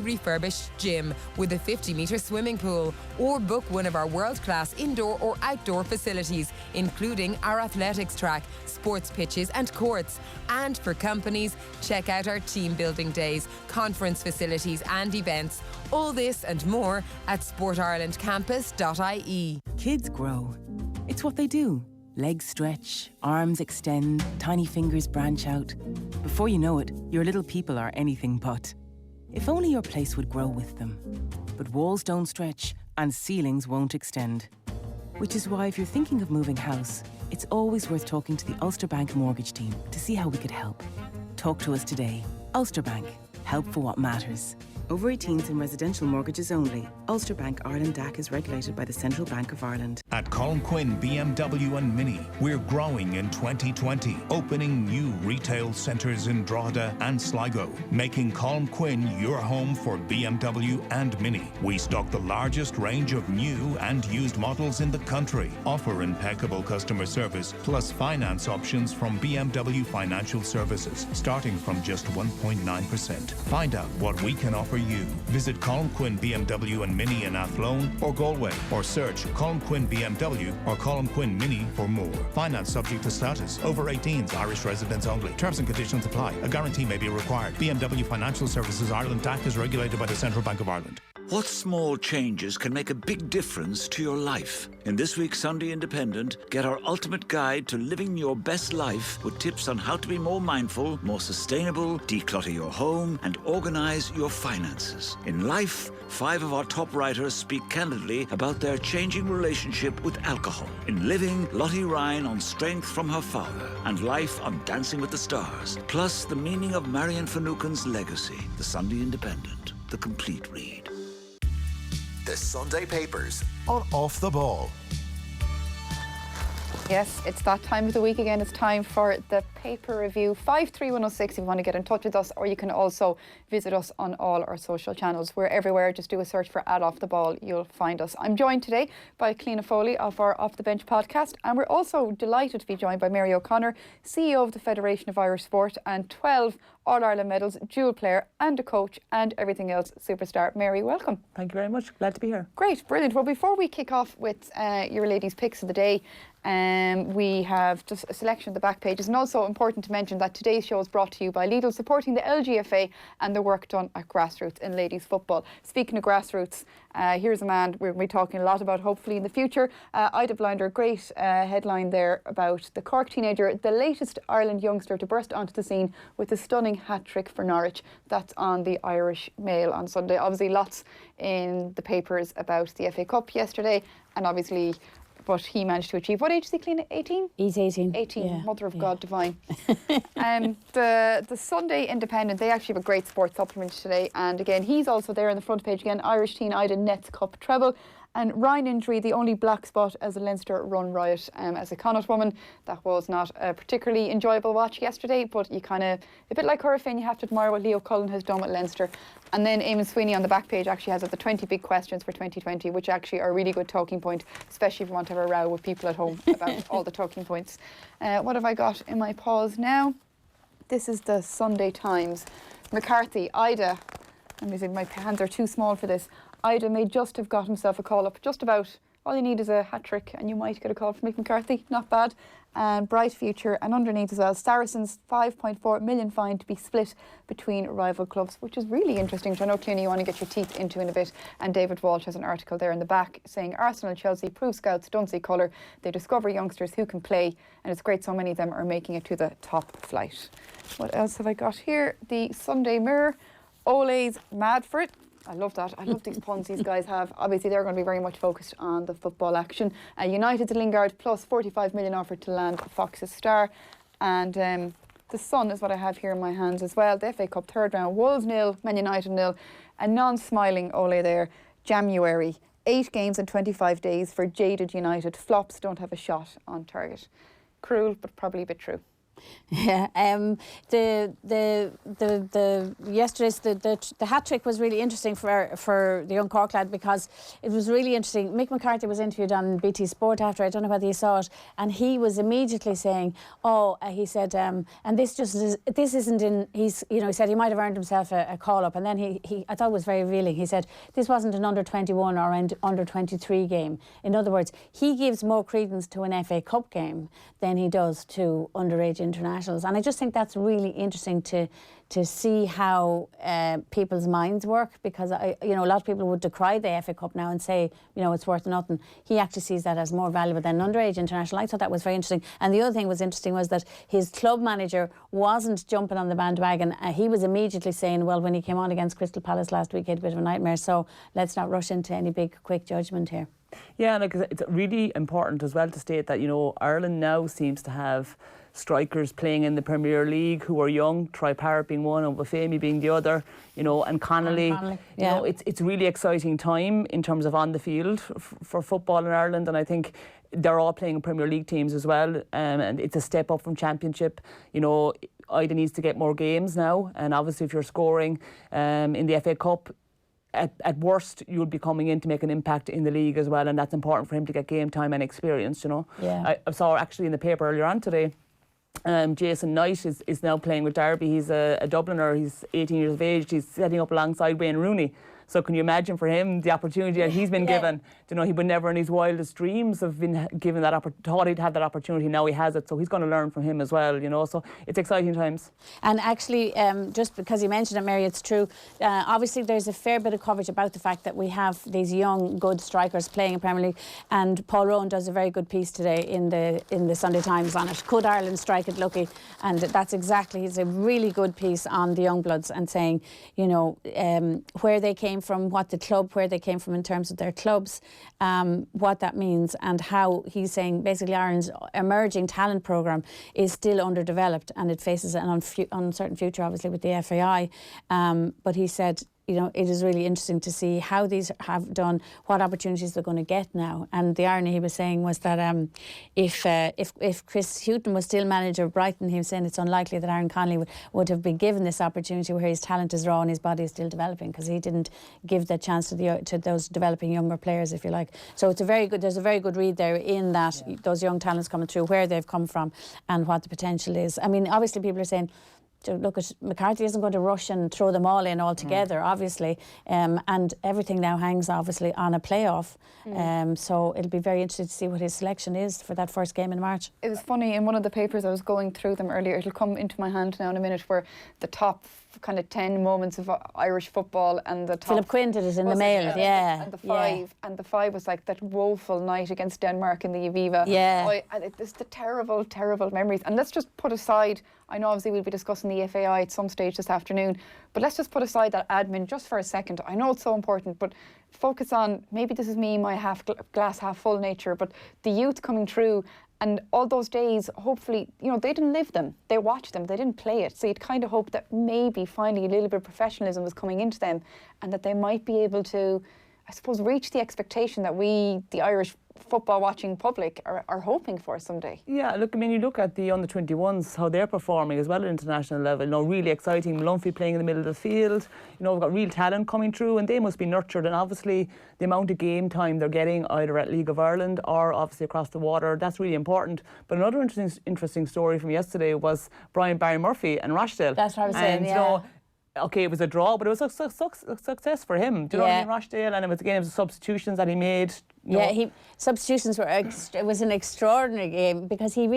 refurbished gym with a 50-metre swimming pool, or book one of our world-class indoor or outdoor facilities, including our athletics track, sports pitches and courts. And for companies, check out our team building days, conference facilities and events. All this and more at sportirelandcampus.ie. Kids grow. It's what they do. Legs stretch, arms extend, tiny fingers branch out. Before you know it, your little people are anything but. If only your place would grow with them. But walls don't stretch and ceilings won't extend. Which is why if you're thinking of moving house, it's always worth talking to the Ulster Bank mortgage team to see how we could help. Talk to us today. Ulster Bank. Help for what matters. Over 18s and residential mortgages only. Ulster Bank Ireland DAC is regulated by the Central Bank of Ireland. At Colmquin BMW and MINI, we're growing in 2020, opening new retail centres in Drogheda and Sligo, making Colmquin your home for BMW and MINI. We stock the largest range of new and used models in the country, offer impeccable customer service, plus finance options from BMW Financial Services, starting from just 1.9%. Find out what we can offer you. Visit Colmquin BMW and MINI in Athlone or Galway, or search Colmquin BMW or Colmquin MINI for more. Finance subject to status. Over 18s, Irish residents only. Terms and conditions apply. A guarantee may be required. BMW Financial Services Ireland DAC is regulated by the Central Bank of Ireland. What small changes can make a big difference to your life? In this week's Sunday Independent, get our ultimate guide to living your best life with tips on how to be more mindful, more sustainable, declutter your home, and organise your finances. In life, 5 of our top writers speak candidly about their changing relationship with alcohol. In living, Lottie Ryan on strength from her father, and life on Dancing with the Stars. Plus, the meaning of Marion Finucane's legacy. The Sunday Independent, the complete read. The Sunday Papers on Off the Ball. Yes, it's that time of the week again. It's time for the paper review. 53106 if you want to get in touch with us, or you can also visit us on all our social channels. We're everywhere. Just do a search for Off the Ball. You'll find us. I'm joined today by Cliona Foley of our Off the Bench podcast, and we're also delighted to be joined by Maire O'Connor, CEO of the Federation of Irish Sport, and 12 All-Ireland medals, dual player and a coach and everything else superstar. Maire, welcome. Thank you very much. Glad to be here. Great, brilliant. Well, before we kick off with your ladies' picks of the day, we have just a selection of the back pages, and also important to mention that today's show is brought to you by Lidl, supporting the LGFA and the work done at grassroots in ladies football. Speaking of grassroots, here's a man we're going to be talking a lot about hopefully in the future. Ida Blinder, great headline there about the Cork teenager, the latest Ireland youngster to burst onto the scene with a stunning hat-trick for Norwich. That's on the Irish Mail on Sunday. Obviously lots in the papers about the FA Cup yesterday, and obviously what he managed to achieve. What age is he, Cliona? 18? He's 18. 18, yeah, mother of God divine. The Sunday Independent, they actually have a great sports supplement today, and again, he's also there on the front page again. Irish teen Ida Nets Cup treble. And Ryan injury, the only black spot as a Leinster run riot. As a Connacht woman, that was not a particularly enjoyable watch yesterday, but you kind of, a bit like Hurricane, you have to admire what Leo Cullen has done with Leinster. And then Eamon Sweeney on the back page actually has the 20 big questions for 2020, which actually are a really good talking point, especially if you want to have a row with people at home about all the talking points. What have I got in my paws now? This is the Sunday Times. McCarthy, Ida, let me see, my hands are too small for this. Ida may just have got himself a call up, just about. All you need is a hat-trick and you might get a call from Mick McCarthy, not bad. And bright future, and underneath as well, Saracens 5.4 million fine to be split between rival clubs, which is really interesting, which I know, Cliona, you want to get your teeth into in a bit. And David Walsh has an article there in the back saying Arsenal, Chelsea prove scouts don't see colour, they discover youngsters who can play, and it's great so many of them are making it to the top flight. What else have I got here? The Sunday Mirror, Ole's mad for it. I love that. I love these puns these guys have. Obviously, they're going to be very much focused on the football action. United to Lingard plus 45 million offered to land Fox's star. And the Sun is what I have here in my hands as well. The FA Cup third round. Wolves 0, Man United 0. A non-smiling Ole there. January. 8 games in 25 days for jaded United. Flops don't have a shot on target. Cruel, but probably a bit true. Yeah, yesterday's the hat trick was really interesting for the young Cork lad, because it was really interesting. Mick McCarthy was interviewed on BT Sport after, I don't know whether you saw it, and he was immediately saying, he said, and this isn't in, he said he might have earned himself a call up, and then he I thought it was very revealing. He said this wasn't an under 21 or an under 23 game. In other words, he gives more credence to an FA Cup game than he does to underage internationals, and I just think that's really interesting to see how people's minds work, because a lot of people would decry the FA Cup now and say it's worth nothing. He actually sees that as more valuable than an underage international. I thought that was very interesting. And the other thing was interesting was that his club manager wasn't jumping on the bandwagon. He was immediately saying, well, when he came on against Crystal Palace last week, he had a bit of a nightmare, so let's not rush into any big quick judgment here. Yeah, and it's really important as well to state that Ireland now seems to have strikers playing in the Premier League who are young, Troy Parrott being one, and Obafemi being the other, and Connolly. Yeah. It's a really exciting time in terms of on the field for football in Ireland, and I think they're all playing in Premier League teams as well, and it's a step up from Championship. Ida needs to get more games now, and obviously if you're scoring in the FA Cup, at worst, you'll be coming in to make an impact in the league as well, and that's important for him to get game time and experience, Yeah. I saw actually in the paper earlier on today, Jason Knight is now playing with Derby. He's a Dubliner, he's 18 years of age, he's setting up alongside Wayne Rooney. So can you imagine for him the opportunity that he's been given? He would never in his wildest dreams have been given that thought he'd have that opportunity. Now he has it, so he's going to learn from him as well, So it's exciting times. And actually, just because you mentioned it, Mary, it's true. Obviously, there's a fair bit of coverage about the fact that we have these young, good strikers playing in Premier League. And Paul Rowan does a very good piece today in the Sunday Times on it. Could Ireland strike it lucky? And that's exactly, it's a really good piece on the young bloods and saying, where they came from, where they came from in terms of their clubs, what that means, and how he's saying basically Ireland's emerging talent programme is still underdeveloped and it faces an uncertain future, obviously, with the FAI. But he said, it is really interesting to see how these have done, what opportunities they're going to get now. And the irony he was saying was that if Chris Hughton was still manager of Brighton, he was saying it's unlikely that Aaron Connolly would have been given this opportunity where his talent is raw and his body is still developing, because he didn't give the chance to those developing younger players, if you like. So there's a very good read there in that, those young talents coming through, where they've come from and what the potential is. I mean, obviously people are saying, look, McCarthy isn't going to rush and throw them all in all together, obviously, and everything now hangs obviously on a playoff. So it'll be very interesting to see what his selection is for that first game in March. It was funny, in one of the papers I was going through them earlier, it'll come into my hand now in a minute, where the top kind of 10 moments of Irish football, and the top... Philip Quinn did it in the Mail, yeah. And the five was like that woeful night against Denmark in the Aviva. Yeah. It's the terrible, terrible memories. And let's just put aside, I know obviously we'll be discussing the FAI at some stage this afternoon, but let's just put aside that admin just for a second. I know it's so important, but focus on, maybe this is me, my glass half full nature, but the youth coming through. And all those days, hopefully, they didn't live them. They watched them. They didn't play it. So you'd kind of hope that maybe finally a little bit of professionalism was coming into them, and that they might be able to, I suppose, reach the expectation that we, the Irish football watching public, are hoping for someday. Yeah, look, I mean, you look at the under-21s, how they're performing as well at international level, really exciting. Malumphey playing in the middle of the field, we've got real talent coming through, and they must be nurtured, and obviously the amount of game time they're getting either at League of Ireland or obviously across the water, that's really important. But another interesting story from yesterday was Brian Barry Murphy and Rochdale. That's what I was saying, yeah. Okay, it was a draw, but it was a success for him. Do you know what I mean, Rochdale? And it was the substitutions that he made. Substitutions were, it was an extraordinary game, because he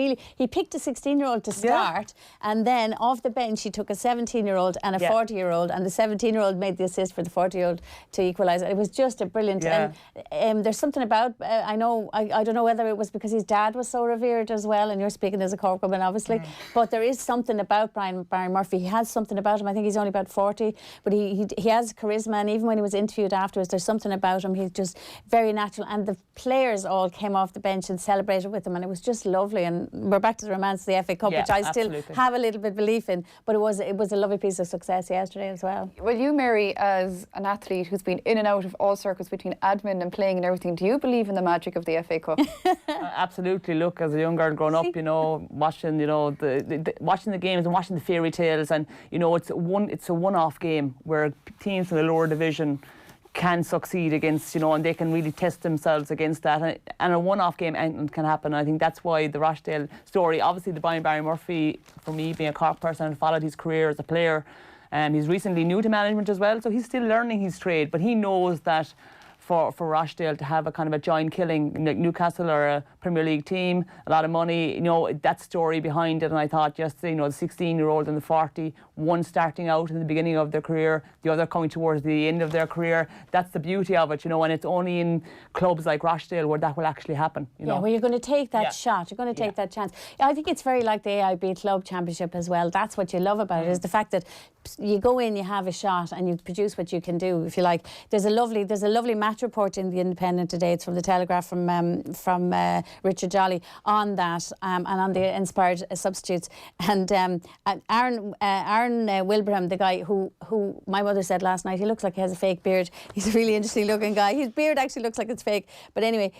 picked a 16-year-old to start, and then off the bench he took a 17-year-old and a 40-year-old, and the 17-year-old made the assist for the 40-year-old to equalise. It was just a brilliant, and there's something about, I don't know whether it was because his dad was so revered as well, and you're speaking as a Cork woman obviously, but there is something about Brian Murphy. He has something about him. I think he's only about 40, but he has charisma, and even when he was interviewed afterwards, there's something about him. He's just very natural. and the players all came off the bench and celebrated with them, and it was just lovely. And we're back to the romance of the FA Cup, which I still have a little bit of belief in, but it was a lovely piece of success yesterday as well. Well, you, Mary, as an athlete who's been in and out of all circles between admin and playing and everything, do you believe in the magic of the FA Cup? Absolutely. Look, as a young girl growing up, you know, watching, you know, watching the games and watching the fairy tales, and you know, it's a one-off game where teams in the lower division can succeed against, you know, and they can really test themselves against that. And a one-off game, anything can happen. I think that's why the Rochdale story, obviously the Barry Murphy, for me, being a Cork person, and followed his career as a player. He's recently new to management as well, so he's still learning his trade, but he knows that for Rochdale to have a kind of a giant killing, like Newcastle or a Premier League team, a lot of money, you know, that story behind it. And I thought just, you know, the 16-year-old and the 40, one starting out in the beginning of their career, the other coming towards the end of their career. That's the beauty of it, you know, and it's only in clubs like Rochdale where that will actually happen, you know. Yeah, well, you're going to take that shot, you're going to take that chance. I think it's very like the AIB Club Championship as well. That's what you love about it, is the fact that you go in, you have a shot, and you produce what you can do, if you like. There's a lovely match report in the Independent today. It's from the Telegraph from Richard Jolly on that, and on the inspired substitutes. And Aaron Wilbraham, the guy who my mother said last night, he looks like he has a fake beard. He's a really interesting looking guy. His beard actually looks like it's fake. But anyway,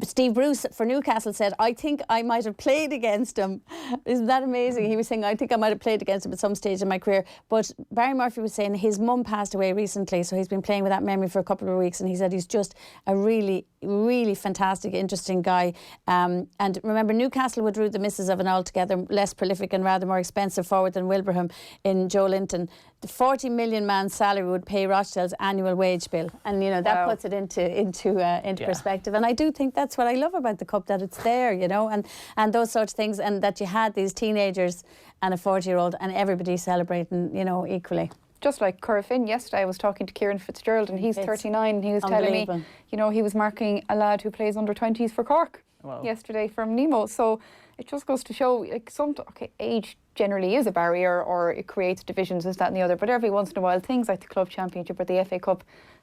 Steve Bruce for Newcastle said, I think I might have played against him. Isn't that amazing? He was saying, I think I might have played against him at some stage in my career. But Barry Murphy was saying his mum passed away recently, so he's been playing with that memory for a couple of weeks, and he said he's just a really, really fantastic, interesting guy. And remember, Newcastle would rue the misses of an altogether less prolific and rather more expensive forward than Wilbraham in Joe Linton. The 40 million man salary would pay Rochdale's annual wage bill, and you know that puts it into perspective. And I do think that's what I love about the cup, that it's there, you know, and those sorts of things, and that you had these teenagers and a 40-year-old and everybody celebrating, you know, equally. Just like Currafin, yesterday I was talking to Kieran Fitzgerald, and he's 39, and he was telling me, you know, he was marking a lad who plays under 20s for Cork yesterday from Nemo. So it just goes to show, like, age generally is a barrier, or it creates divisions, this, that and the other, but every once in a while things like the Club Championship or the FA Cup,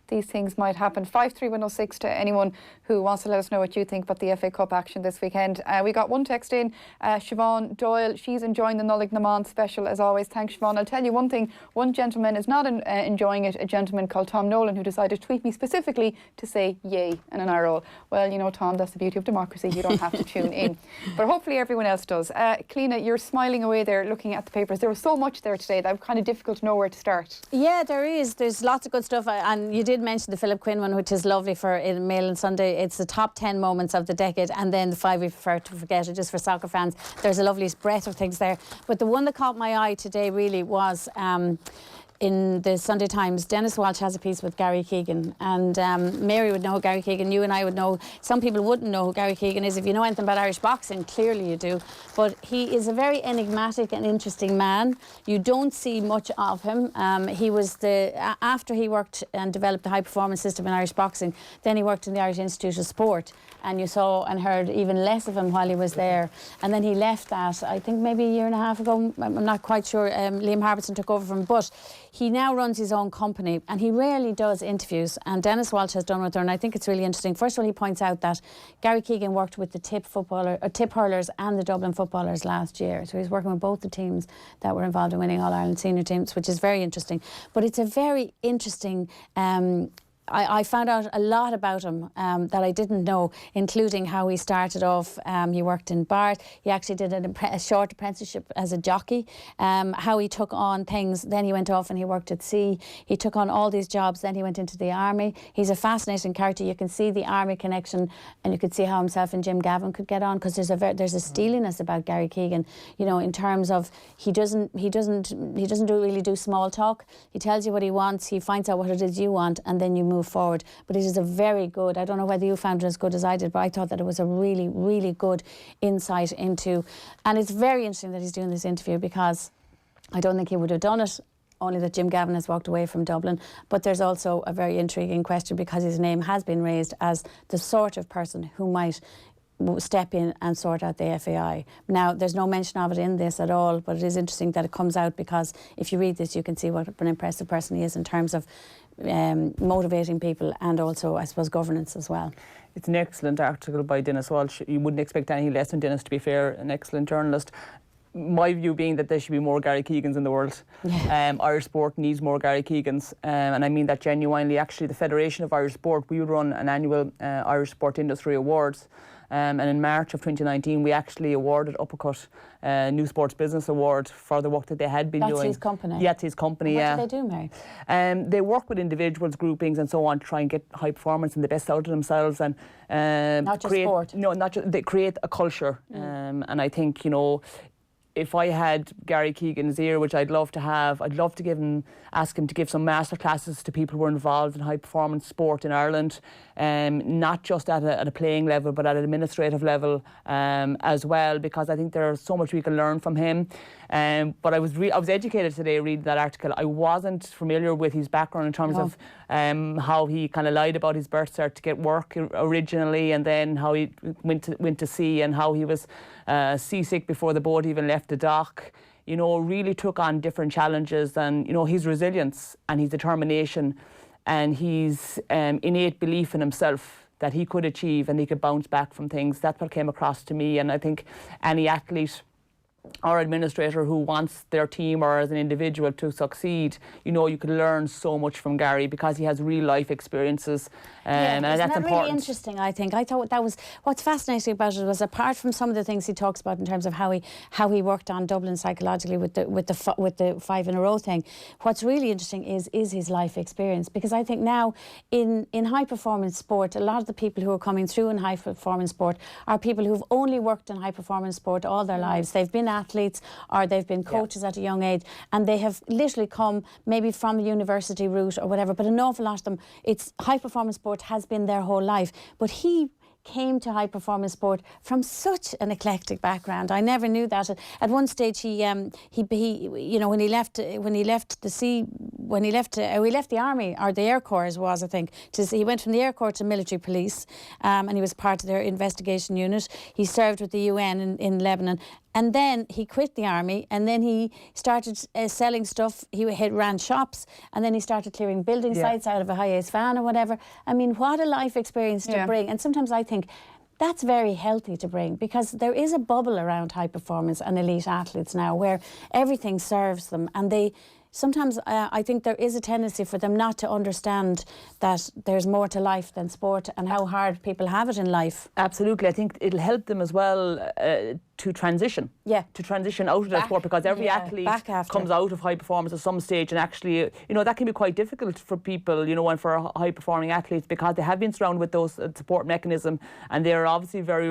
these things might happen. 53106 to anyone who wants to let us know what you think about the FA Cup action this weekend. We got one text in, Siobhan Doyle. She's enjoying the Nollaig Naman special as always. Thanks, Siobhan. I'll tell you one thing, one gentleman is not enjoying it, a gentleman called Tom Nolan, who decided to tweet me specifically to say yay and an eye roll. Well, you know, Tom, that's the beauty of democracy. You don't have to tune in. But hopefully everyone else does. Cliona, you're smiling away there looking at the papers. There was so much there today that it was kind of difficult to know where to start. Yeah, there is. There's lots of good stuff. And you did mention the Philip Quinn one, which is lovely for Mail and Sunday. It's the top 10 moments of the decade, and then the 5 we prefer to forget, just for soccer fans. There's a lovely breadth of things there. But the one that caught my eye today really was in the Sunday Times. Dennis Walsh has a piece with Gary Keegan, and Mary would know who Gary Keegan, you and I would know. Some people wouldn't know who Gary Keegan is. If you know anything about Irish boxing, clearly you do. But he is a very enigmatic and interesting man. You don't see much of him. He was after he worked and developed the high performance system in Irish boxing, then he worked in the Irish Institute of Sport, and you saw and heard even less of him while he was there. And then he left that, I think maybe a year and a half ago. I'm not quite sure. Liam Harbison took over from him, but he now runs his own company, and he rarely does interviews, and Dennis Walsh has done with her, and I think it's really interesting. First of all, he points out that Gary Keegan worked with the tip hurlers and the Dublin footballers last year, so he's working with both the teams that were involved in winning All-Ireland senior teams, which is very interesting. But it's a very interesting I found out a lot about him that I didn't know, including how he started off. He worked in Bart. He actually did a short apprenticeship as a jockey. How he took on things. Then he went off and he worked at sea. He took on all these jobs. Then he went into the army. He's a fascinating character. You can see the army connection, and you could see how himself and Jim Gavin could get on, because there's a steeliness about Gary Keegan. You know, in terms of he doesn't really do small talk. He tells you what he wants. He finds out what it is you want, and then you move forward. But it is a very good, I don't know whether you found it as good as I did, but I thought that it was a really, really good insight into, and it's very interesting that he's doing this interview, because I don't think he would have done it, only that Jim Gavin has walked away from Dublin. But there's also a very intriguing question, because his name has been raised as the sort of person who might step in and sort out the FAI. Now, there's no mention of it in this at all, but it is interesting that it comes out, because if you read this, you can see what an impressive person he is in terms of motivating people and also, I suppose, governance as well. It's an excellent article by Dennis Walsh. You wouldn't expect anything less than Dennis, to be fair, an excellent journalist. My view being that there should be more Gary Keegans in the world. Irish sport needs more Gary Keegans, and I mean that genuinely. Actually, the Federation of Irish Sport, we would run an annual Irish Sport Industry Awards, and in March of 2019 we actually awarded Uppercut New Sports Business Award for the work that they had been doing. That's his company? Yeah, it's his company, What yeah. do they do, Mary? They work with individuals, groupings and so on to try and get high performance and the best out of themselves, and not just sport. No, not just, they create a culture, and I think, you know, if I had Gary Keegan's ear, which I'd love to have, I'd love to ask him to give some master classes to people who are involved in high performance sport in Ireland, not just at a playing level, but at an administrative level as well, because I think there's so much we can learn from him. But I was educated today reading that article. I wasn't familiar with his background in terms of how he kind of lied about his birth cert to get work originally, and then how he went to sea, and how he was seasick before the boat even left the dock. You know, really took on different challenges, and you know, his resilience and his determination and his innate belief in himself that he could achieve and he could bounce back from things. That's what came across to me, and I think any athlete or administrator who wants their team or as an individual to succeed, you know, you can learn so much from Gary because he has real life experiences, and that's important. Really interesting, I think. I thought that was what's fascinating about it was, apart from some of the things he talks about in terms of how he worked on Dublin psychologically with the 5 in a row thing, what's really interesting is his life experience, because I think now in high performance sport, a lot of the people who are coming through in high performance sport are people who've only worked in high performance sport all their lives. They've been athletes or they've been coaches at a young age, and they have literally come maybe from the university route or whatever, but an awful lot of them, it's high performance sport has been their whole life. But he came to high performance sport from such an eclectic background. I never knew that. At one stage, he you know, when he left the army, or the Air Corps as was, I think. He went from the Air Corps to military police, and he was part of their investigation unit. He served with the UN in Lebanon. And then he quit the army, and then he started selling stuff. He ran shops, and then he started clearing building sites out of a high-ace van or whatever. I mean, what a life experience to bring. And sometimes I think that's very healthy to bring, because there is a bubble around high performance and elite athletes now where everything serves them, and they sometimes I think there is a tendency for them not to understand that there's more to life than sport and how hard people have it in life. Absolutely. I think it'll help them as well to transition. Yeah. To transition out of their sport, because every athlete comes out of high performance at some stage, and actually, you know, that can be quite difficult for people, you know, and for high performing athletes, because they have been surrounded with those support mechanism, and they're obviously very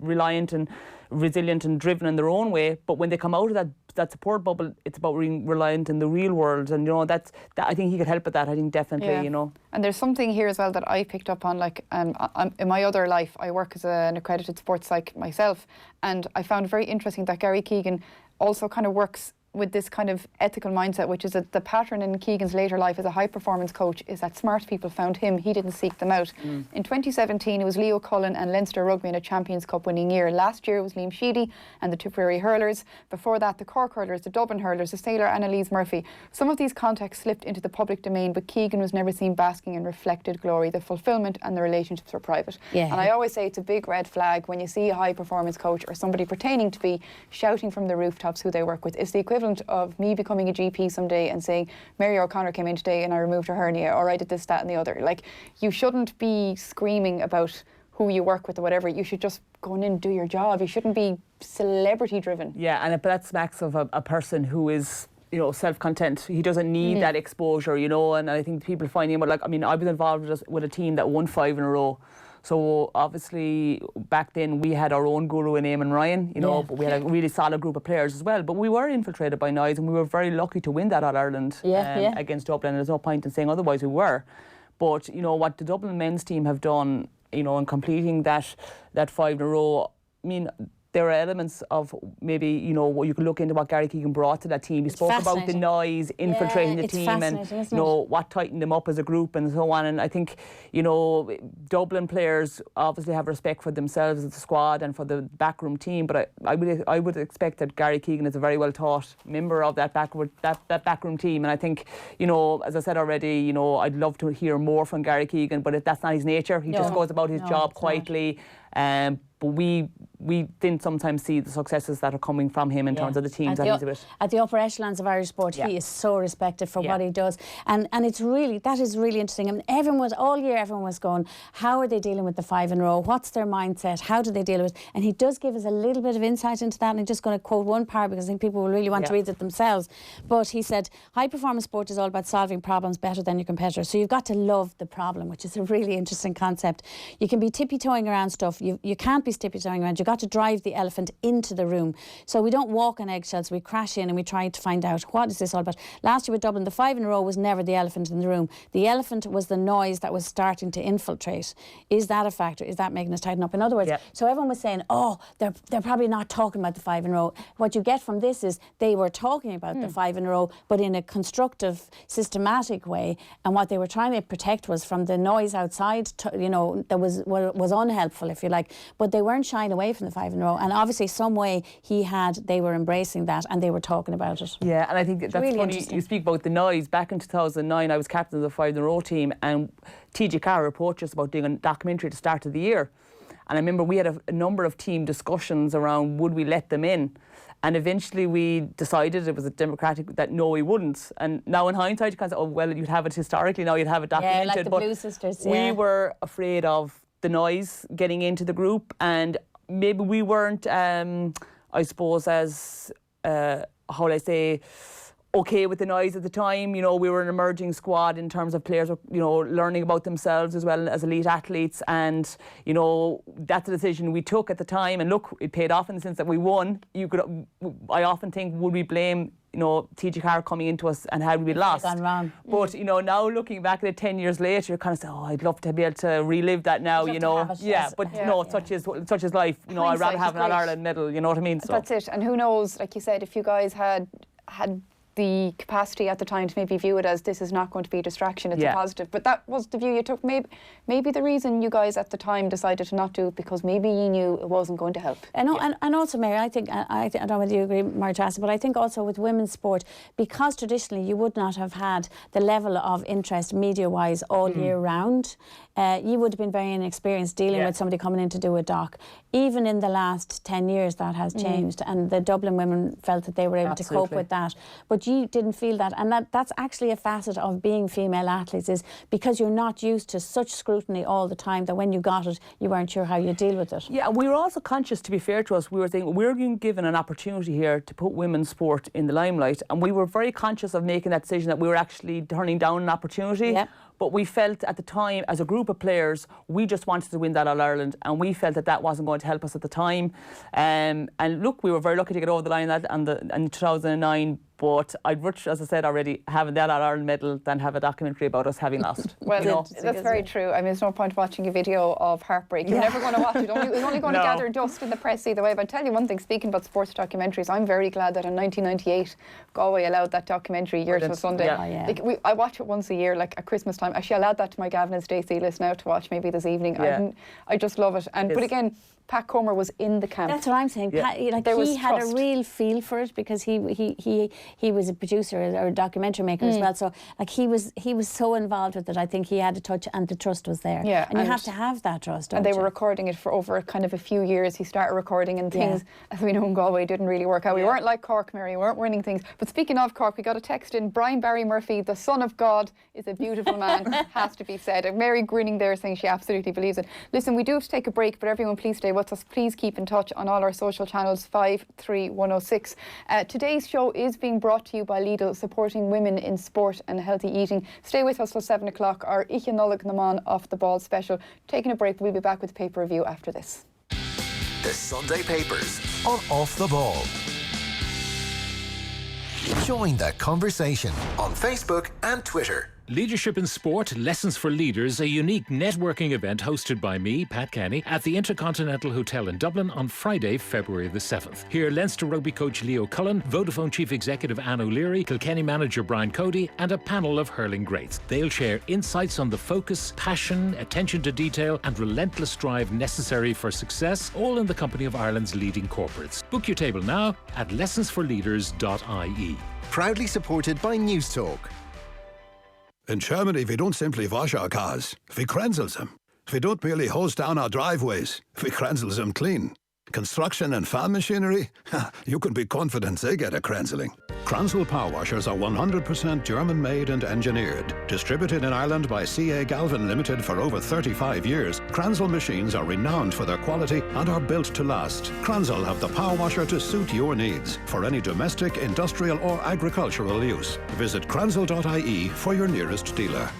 reliant and resilient and driven in their own way. But when they come out of that support bubble, it's about being reliant in the real world, and you know, that I think he could help with that. I think definitely, you know. And there's something here as well that I picked up on, like in my other life, I work as an accredited sports psych myself, and I found it very interesting that Gary Keegan also kind of works with this kind of ethical mindset, which is that the pattern in Keegan's later life as a high performance coach is that smart people found him, he didn't seek them out. In 2017 it was Leo Cullen and Leinster Rugby in a Champions Cup winning year. Last year it was Liam Sheedy and the Tipperary hurlers. Before that, the Cork hurlers, the Dublin hurlers, the sailor Annalise Murphy. Some of these contexts slipped into the public domain, but Keegan was never seen basking in reflected glory. The fulfilment and the relationships were private. And I always say it's a big red flag when you see a high performance coach or somebody pertaining to be shouting from the rooftops who they work with. It's the equivalent of me becoming a GP someday and saying, Mary O'Connor came in today and I removed her hernia, or I did this, that and the other. Like, you shouldn't be screaming about who you work with or whatever. You should just go in and do your job. You shouldn't be celebrity driven. Yeah, and that smacks of a person who is, you know, self-content. He doesn't need that exposure, you know, and I think people find him, like, I mean, I was involved with a team that won 5 in a row. So obviously back then we had our own guru in Eamon Ryan, you know, but we had a really solid group of players as well. But we were infiltrated by noise, and we were very lucky to win that All-Ireland against Dublin. And there's no point in saying otherwise, we were. But, you know, what the Dublin men's team have done, you know, in completing that 5 in a row, I mean, there are elements of maybe, you know, what you can look into what Gary Keegan brought to that team. He spoke about the noise infiltrating the team and, you know, what tightened them up as a group and so on. And I think, you know, Dublin players obviously have respect for themselves as a squad and for the backroom team, but I would expect that Gary Keegan is a very well taught member of that backroom team. And I think, you know, as I said already, you know, I'd love to hear more from Gary Keegan, but that's not his nature. He just goes about his job quietly. But we didn't sometimes see the successes that are coming from him in terms of the teams that he's with. At the upper echelons of Irish sport, he is so respected for what he does. And it's really, that is really interesting. I mean, all year everyone was going, how are they dealing with the 5 in a row? What's their mindset? How do they deal with it? And he does give us a little bit of insight into that. And I'm just going to quote one part because I think people will really want to read it themselves. But he said, high performance sport is all about solving problems better than your competitors. So you've got to love the problem, which is a really interesting concept. You can be tippy-toeing around stuff. You can't be tippy-toeing around. You've got to drive the elephant into the room. So we don't walk on eggshells. We crash in and we try to find out what is this all about. Last year with Dublin, the 5 in a row was never the elephant in the room. The elephant was the noise that was starting to infiltrate. Is that a factor? Is that making us tighten up? In other words, so everyone was saying, oh, they're probably not talking about the 5 in a row. What you get from this is they were talking about the 5 in a row, but in a constructive, systematic way. And what they were trying to protect was from the noise outside, you know, that was unhelpful, if you like. But they weren't shying away from the 5 in a row, and obviously some way they were embracing that and they were talking about it. Yeah, and I think that's really funny you speak about the noise. Back in 2009 I was captain of the 5 in a row team, and TG Carr approached us about doing a documentary at the start of the year, and I remember we had a number of team discussions around would we let them in. And eventually we decided, it was a democratic, that no, we wouldn't. And now in hindsight you can say, oh well, you'd have it historically, now you'd have it documented. Yeah, like the Blue Sisters. We were afraid of the noise getting into the group, and maybe we weren't, I suppose, as, how will I say, okay with the noise at the time. You know, we were an emerging squad in terms of players, you know, learning about themselves as well as elite athletes, and, you know, that's a decision we took at the time, and look, it paid off in the sense that we won. I often think, would we blame, you know, TG Carr coming into us and had we lost? Gone wrong. But, you know, now looking back at it 10 years later, you're kind of saying, oh, I'd love to be able to relive that now, you know. Such is life. You know, I'd rather have an All-Ireland medal, you know what I mean? So. That's it. And who knows, like you said, if you guys had the capacity at the time to maybe view it as this is not going to be a distraction, it's a positive. But that was the view you took. Maybe the reason you guys at the time decided to not do it because maybe you knew it wasn't going to help. And also, Maire, I don't know whether you agree, Maire Treasa, but I think also with women's sport, because traditionally you would not have had the level of interest media-wise all year round, you would have been very inexperienced dealing with somebody coming in to do a doc. Even in the last 10 years that has changed, and the Dublin women felt that they were able to cope with that. But you didn't feel that, and that's actually a facet of being female athletes, is because you're not used to such scrutiny all the time that when you got it, you weren't sure how you deal with it. Yeah, and we were also conscious, to be fair to us, we were thinking we're being given an opportunity here to put women's sport in the limelight, and we were very conscious of making that decision that we were actually turning down an opportunity. Yep. But we felt at the time, as a group of players, we just wanted to win that All-Ireland, and we felt that wasn't going to help us at the time. And look, we were very lucky to get over the line in 2009. But I'd much, as I said already, having that All-Ireland medal than have a documentary about us having lost. Well, you know? That's very true. I mean, there's no point watching a video of heartbreak. You're never going to watch it. It's only going to gather dust in the press either way. But I'll tell you one thing, speaking about sports documentaries, I'm very glad that in 1998, Galway allowed that documentary Year to Sunday. Yeah. Like, I watch it once a year, like at Christmas time. Actually, I allowed that to my Gavin and Stacey list now to watch maybe this evening. Yeah. I just love it. But again, Pat Comer was in the camp. That's what I'm saying. Yeah. Pat, he had a real feel for it because he was a producer or a documentary maker as well. So like he was so involved with it. I think he had a touch, and the trust was there. Yeah, and you have to have that trust. And they were recording it for over kind of a few years. He started recording, and things, as we know in Galway, didn't really work out. We weren't like Cork, Mary. We weren't winning things. But speaking of Cork, we got a text in. Brian Barry Murphy, the son of God, is a beautiful man. Has to be said. And Mary grinning there, saying she absolutely believes it. Listen, we do have to take a break, but everyone, please stay with us. Please keep in touch on all our social channels, 53106. Today's show is being brought to you by Lidl, supporting women in sport and healthy eating. Stay with us till 7 o'clock. Our Ich Nollaig na mBan Off the Ball special. Taking a break, we'll be back with paper review after this. The Sunday Papers on Off the Ball. Join that conversation on Facebook and Twitter. Leadership in Sport, Lessons for Leaders, a unique networking event hosted by me, Pat Kenny, at the Intercontinental Hotel in Dublin on Friday, February the 7th. Hear Leinster Rugby coach Leo Cullen, Vodafone Chief Executive Anne O'Leary, Kilkenny manager Brian Cody, and a panel of hurling greats. They'll share insights on the focus, passion, attention to detail, and relentless drive necessary for success, all in the company of Ireland's leading corporates. Book your table now at lessonsforleaders.ie. Proudly supported by News Talk. In Germany, we don't simply wash our cars, we krenzels them. We don't merely hose down our driveways, we krenzels them clean. Construction and farm machinery? You can be confident they get a krenzeling. Kranzel power washers are 100% German-made and engineered. Distributed in Ireland by CA Galvin Limited for over 35 years, Kranzel machines are renowned for their quality and are built to last. Kranzel have the power washer to suit your needs for any domestic, industrial or agricultural use. Visit kranzel.ie for your nearest dealer.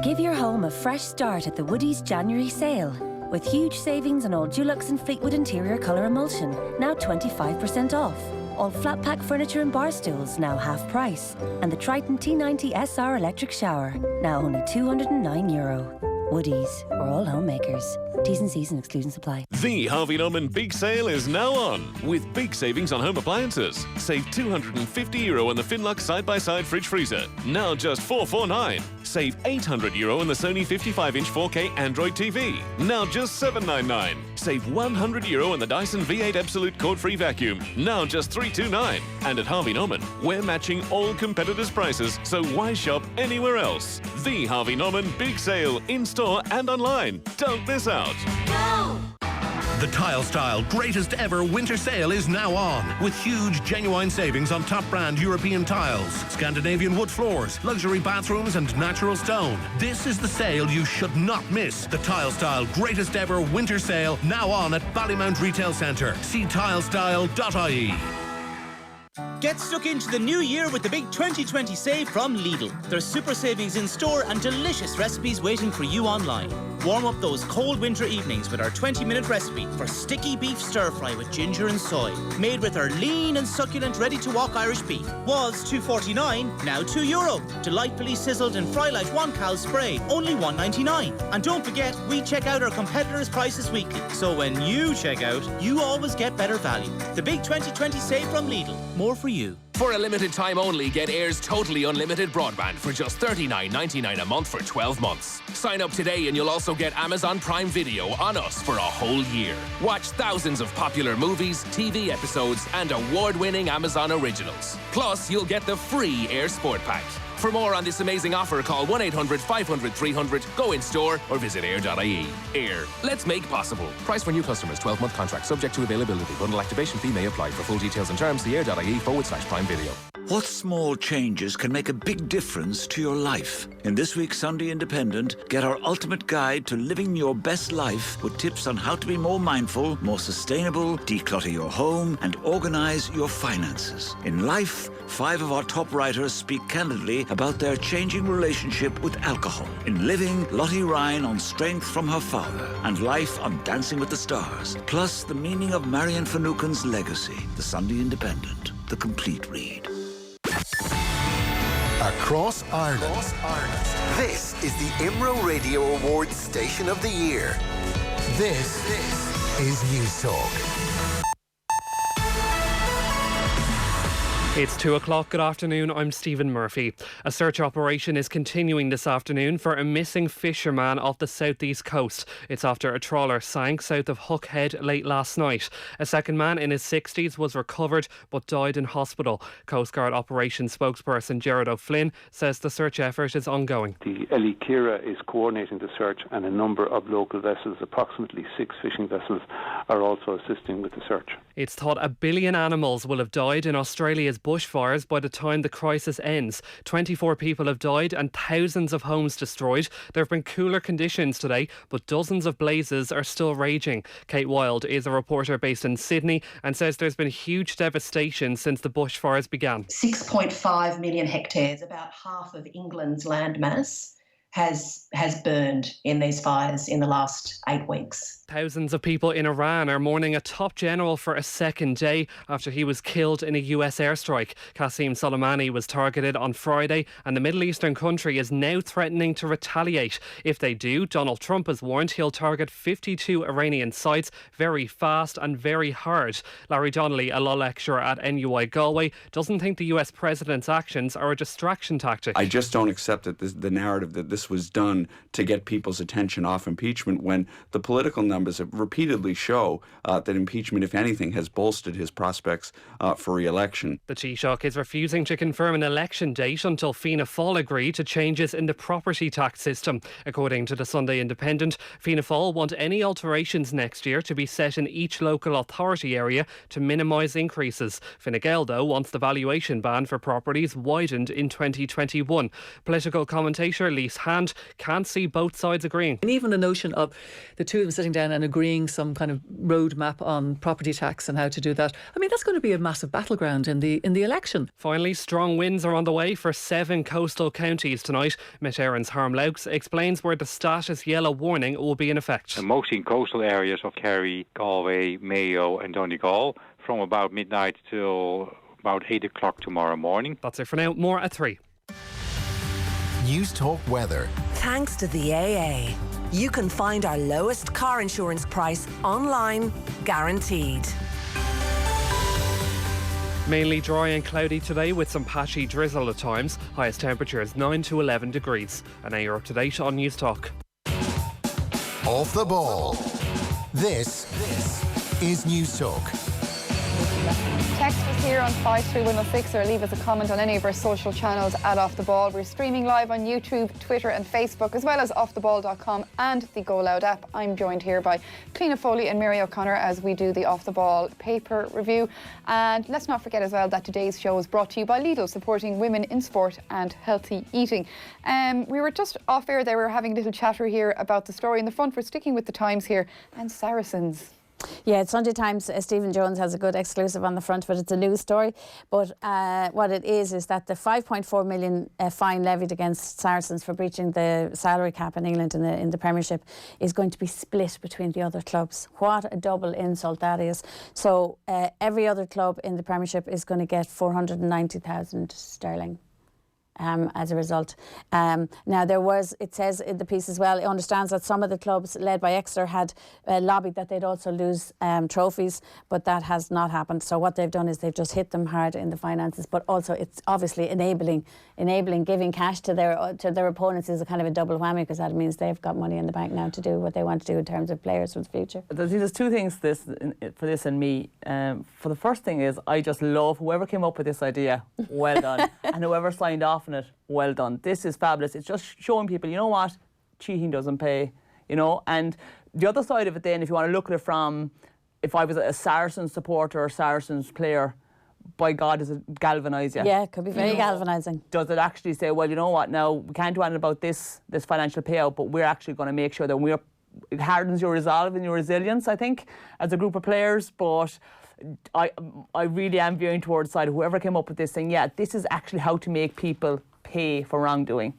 Give your home a fresh start at the Woodies January sale. With huge savings on all Dulux and Fleetwood interior colour emulsion, now 25% off. All flat pack furniture and bar stools, now half price. And the Triton T90 SR electric shower, now only €209. Woodies, we're all homemakers. T's and C's and exclusions apply. The Harvey Norman Big Sale is now on, with big savings on home appliances. Save €250 on the Finlock side-by-side fridge freezer, now just $449. Save €800 on the Sony 55-inch 4K Android TV, now just $799. Save €100 on the Dyson V8 Absolute cord-free vacuum, now just $329. And at Harvey Norman, we're matching all competitors' prices, so why shop anywhere else? The Harvey Norman Big Sale, in-store and online. Don't miss out. Go! The Tile Style greatest ever winter sale is now on, with huge genuine savings on top brand European tiles, Scandinavian wood floors, luxury bathrooms and natural stone. This is the sale you should not miss. The Tile Style greatest ever winter sale now on at Ballymount Retail Centre. See tilestyle.ie. Get stuck into the new year with the big 2020 save from Lidl. There's super savings in store and delicious recipes waiting for you online. Warm up those cold winter evenings with our 20-minute recipe for sticky beef stir-fry with ginger and soy. Made with our lean and succulent ready-to-wok Irish beef. Was €2.49, now €2. Delightfully sizzled and fry like one cow spray, only $1.99. And don't forget, we check out our competitors' prices weekly. So when you check out, you always get better value. The big 2020 save from Lidl. More for you. For a limited time only, get Air's totally unlimited broadband for just $39.99 a month for 12 months. Sign up today and you'll also get Amazon Prime Video on us for a whole year. Watch thousands of popular movies, TV episodes and award-winning Amazon originals. Plus, you'll get the free Air Sport Pack. For more on this amazing offer, call 1-800-500-300, go in store or visit air.ie. Air, let's make possible. Price for new customers, 12-month contract, subject to availability. Bundle activation fee may apply. For full details and terms, see air.ie/Prime Video. What small changes can make a big difference to your life? In this week's Sunday Independent, get our ultimate guide to living your best life with tips on how to be more mindful, more sustainable, declutter your home, and organise your finances. In life, 5 of our top writers speak candidly about their changing relationship with alcohol. In Living, Lottie Ryan on strength from her father, and Life on Dancing with the Stars. Plus, the meaning of Marion Finucane's legacy. The Sunday Independent, the complete read. Across Ireland. This is the IMRO Radio Awards Station of the Year. This is News Talk. It's 2 o'clock. Good afternoon. I'm Stephen Murphy. A search operation is continuing this afternoon for a missing fisherman off the southeast coast. It's after a trawler sank south of Hook Head late last night. A second man in his 60s was recovered but died in hospital. Coast Guard operations spokesperson Gerard O'Flynn says the search effort is ongoing. The Ellie Kira is coordinating the search and a number of local vessels, approximately 6 fishing vessels, are also assisting with the search. It's thought 1 billion animals will have died in Australia's bushfires by the time the crisis ends. 24 people have died and thousands of homes destroyed. There have been cooler conditions today, but dozens of blazes are still raging. Kate Wilde is a reporter based in Sydney and says there's been huge devastation since the bushfires began. 6.5 million hectares, about half of England's landmass, has burned in these fires in the last 8 weeks. Thousands of people in Iran are mourning a top general for a second day after he was killed in a US airstrike. Qasem Soleimani was targeted on Friday, and the Middle Eastern country is now threatening to retaliate. If they do, Donald Trump has warned he'll target 52 Iranian sites very fast and very hard. Larry Donnelly, a law lecturer at NUI Galway, doesn't think the US president's actions are a distraction tactic. I just don't accept that the narrative that this was done to get people's attention off impeachment, when the political numbers have repeatedly show that impeachment, if anything, has bolstered his prospects for re-election. The Taoiseach is refusing to confirm an election date until Fianna Fáil agree to changes in the property tax system. According to the Sunday Independent, Fianna Fáil want any alterations next year to be set in each local authority area to minimise increases. Fine Gael, though, wants the valuation ban for properties widened in 2021. Political commentator Lise Hand can't see both sides agreeing. And even the notion of the two of them sitting down and agreeing some kind of roadmap on property tax and how to do that, I mean, that's going to be a massive battleground in the election. Finally, strong winds are on the way for 7 coastal counties tonight. Met Éireann's Harm Laux explains where the status yellow warning will be in effect. Mostly in coastal areas of Kerry, Galway, Mayo and Donegal from about midnight till about 8 o'clock tomorrow morning. That's it for now. More at 3. News Talk Weather. Thanks to the AA, you can find our lowest car insurance price online, guaranteed. Mainly dry and cloudy today with some patchy drizzle at times. Highest temperature is 9 to 11 degrees. And now you're up to date on News Talk. Off the ball. This is News Talk. Text us here on 53106 or leave us a comment on any of our social channels at Off The Ball. We're streaming live on YouTube, Twitter and Facebook, as well as offtheball.com and the Go Loud app. I'm joined here by Cliona Foley and Maire O'Connor as we do the Off The Ball paper review. And let's not forget as well that today's show is brought to you by Lidl, supporting women in sport and healthy eating. We were just off air there, we were having a little chatter here about the story in the front. We're sticking with the Times here and Saracens. Yeah, it's Sunday Times. Stephen Jones has a good exclusive on the front, but it's a news story. But what it is that the 5.4 million fine levied against Saracens for breaching the salary cap in England in the Premiership is going to be split between the other clubs. What a double insult that is. So every other club in the Premiership is going to get 490,000 sterling. As a result. Now it says in the piece as well, it understands that some of the clubs led by Exeter had lobbied that they'd also lose trophies, but that has not happened. So what they've done is they've just hit them hard in the finances, but also it's obviously enabling giving cash to their opponents is a kind of a double whammy, because that means they've got money in the bank now to do what they want to do in terms of players for the future. There's two things for this and me. For the first thing is I just love whoever came up with this idea, well done, and whoever signed off on it, well done. This is fabulous. It's just showing people, you know what, cheating doesn't pay, you know. And the other side of it then, if you want to look at it from, if I was a Saracens supporter or Saracens player, by God, does it galvanise you? Yeah, it could be very galvanising. Does it actually say, well, you know what, now we can't do anything about this financial payout, but we're actually going to make sure that it hardens your resolve and your resilience, I think, as a group of players. But I really am veering towards the side of whoever came up with this, saying, yeah, this is actually how to make people pay for wrongdoing.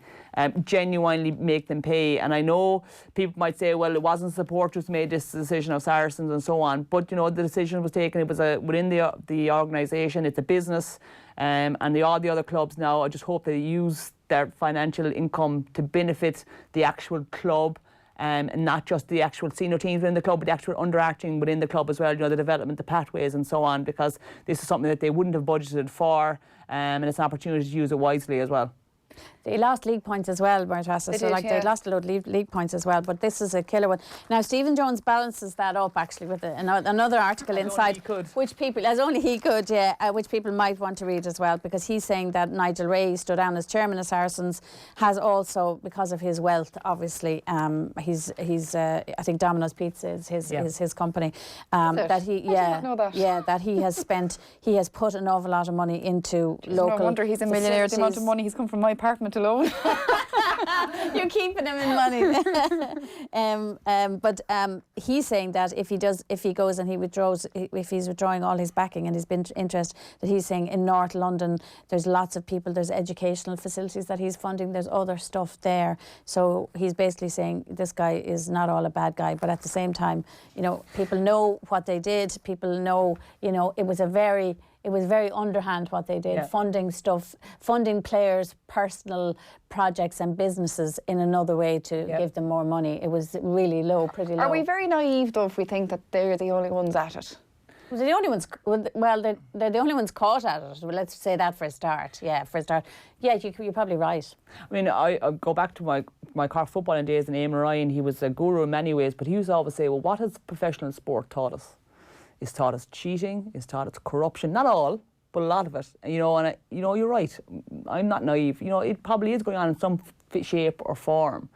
Genuinely make them pay. And I know people might say, well, it wasn't supporters who made this decision of Saracens and so on, but you know, the decision was taken, it was within the organisation, it's a business, and all the other clubs now, I just hope they use their financial income to benefit the actual club, and not just the actual senior teams within the club, but the actual underacting within the club as well, you know, the development, the pathways and so on, because this is something that they wouldn't have budgeted for, and it's an opportunity to use it wisely as well. They lost league points as well, Maire Treasa. They lost a load of league points as well. But this is a killer one. Now, Stephen Jones balances that up actually with another article inside, which people, as only he could, which people might want to read as well, because he's saying that Nigel Ray stood down as chairman of Saracens, has also, because of his wealth, obviously, he's I think Domino's Pizza is his company. That he has put an awful lot of money into local. No wonder he's a millionaire. The amount of money he's come from my apartment want a loan. You're keeping him in money. But he's saying that if he goes and he withdraws, if he's withdrawing all his backing and his interest, that he's saying in North London there's lots of people, there's educational facilities that he's funding, there's other stuff there. So he's basically saying this guy is not all a bad guy, but at the same time, you know, people know what they did. People know, you know, it was very underhand what they did, funding stuff, funding players' personal projects and businesses in another way to give them more money. It was really low, pretty low. Are we very naive though if we think that they're the only ones at it? They're the only ones. Well, they're the only ones caught at it. Well, let's say that for a start. Yeah, for a start. Yeah, you're probably right. I mean, I go back to my Cork footballing days, and Eamon Ryan, he was a guru in many ways, but he used to always say, well, what has professional sport taught us? It's taught us cheating, it's taught us corruption. Not all, but a lot of it. You know, and you know, you're right. I'm not naive. You know, it probably is going on in some shape or form.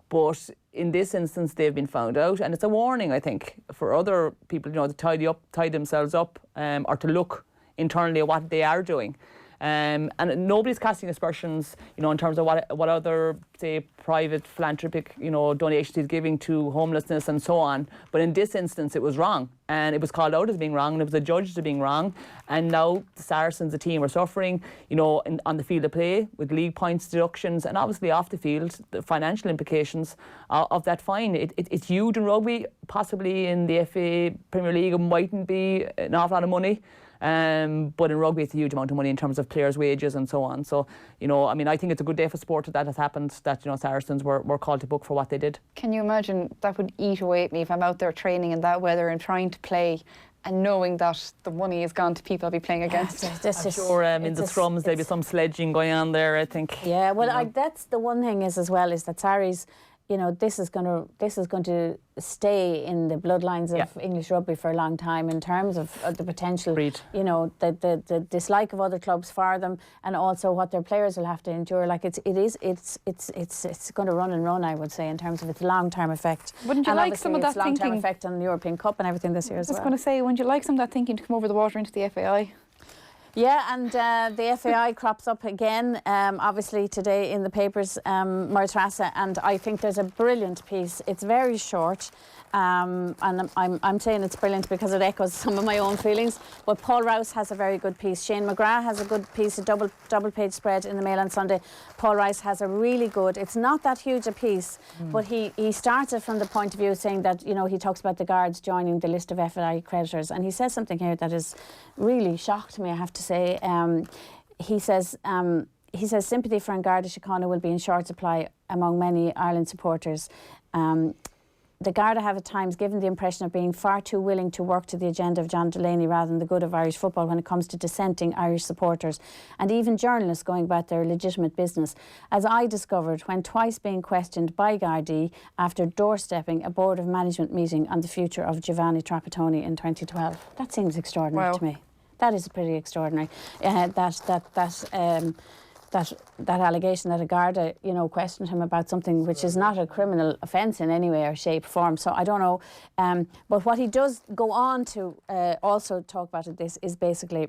But in this instance, they've been found out, and it's a warning, I think, for other people, you know, to tie themselves up, or to look internally at what they are doing. And nobody's casting aspersions, you know, in terms of what other, say, private philanthropic, you know, donations he's giving to homelessness and so on. But in this instance, it was wrong, and it was called out as being wrong, and it was adjudged as being wrong. And now the Saracens, the team, are suffering, you know, on the field of play with league points deductions, and obviously off the field, the financial implications of that fine. It's huge in rugby, possibly in the FA Premier League. It mightn't be an awful lot of money. But in rugby, it's a huge amount of money in terms of players' wages and so on. So, you know, I mean, I think it's a good day for sport that has happened, that, you know, Saracens were called to book for what they did. Can you imagine? That would eat away at me if I'm out there training in that weather and trying to play and knowing that the money has gone to people I'll be playing against. I'm sure in the scrums there'll be some sledging going on there, I think. Yeah, well, that's the one thing is as well, is that Sarries, you know, this is going to stay in the bloodlines of English rugby for a long time in terms of the potential, you know, the dislike of other clubs for them, and also what their players will have to endure. Like it's going to run and run, I would say, in terms of its long-term effect. Wouldn't you and like some of that thinking? long-term effect on the European Cup and everything this year as well. I was going to say, wouldn't you like some of that thinking to come over the water into the FAI? Yeah, and the FAI crops up again, obviously today in the papers, Maire Treasa, and I think there's a brilliant piece. It's very short, and I'm saying it's brilliant because it echoes some of my own feelings. But Paul Rouse has a very good piece. Shane McGrath has a good piece, a double page spread in the Mail on Sunday. Paul Rouse has a really good. It's not that huge a piece, but he starts it from the point of view saying that, you know, he talks about the guards joining the list of FAI creditors, and he says something here that has really shocked me, I have to say. He says sympathy for An Garda Síochána will be in short supply among many Ireland supporters. The Garda have at times given the impression of being far too willing to work to the agenda of John Delaney rather than the good of Irish football when it comes to dissenting Irish supporters and even journalists going about their legitimate business, as I discovered when twice being questioned by Gardaí after doorstepping a board of management meeting on the future of Giovanni Trapattoni in 2012. That seems extraordinary to me. That is pretty extraordinary. That allegation that a Garda, you know, questioned him about something which is not a criminal offence in any way or shape or form. So I don't know. But what he does go on to also talk about this is basically,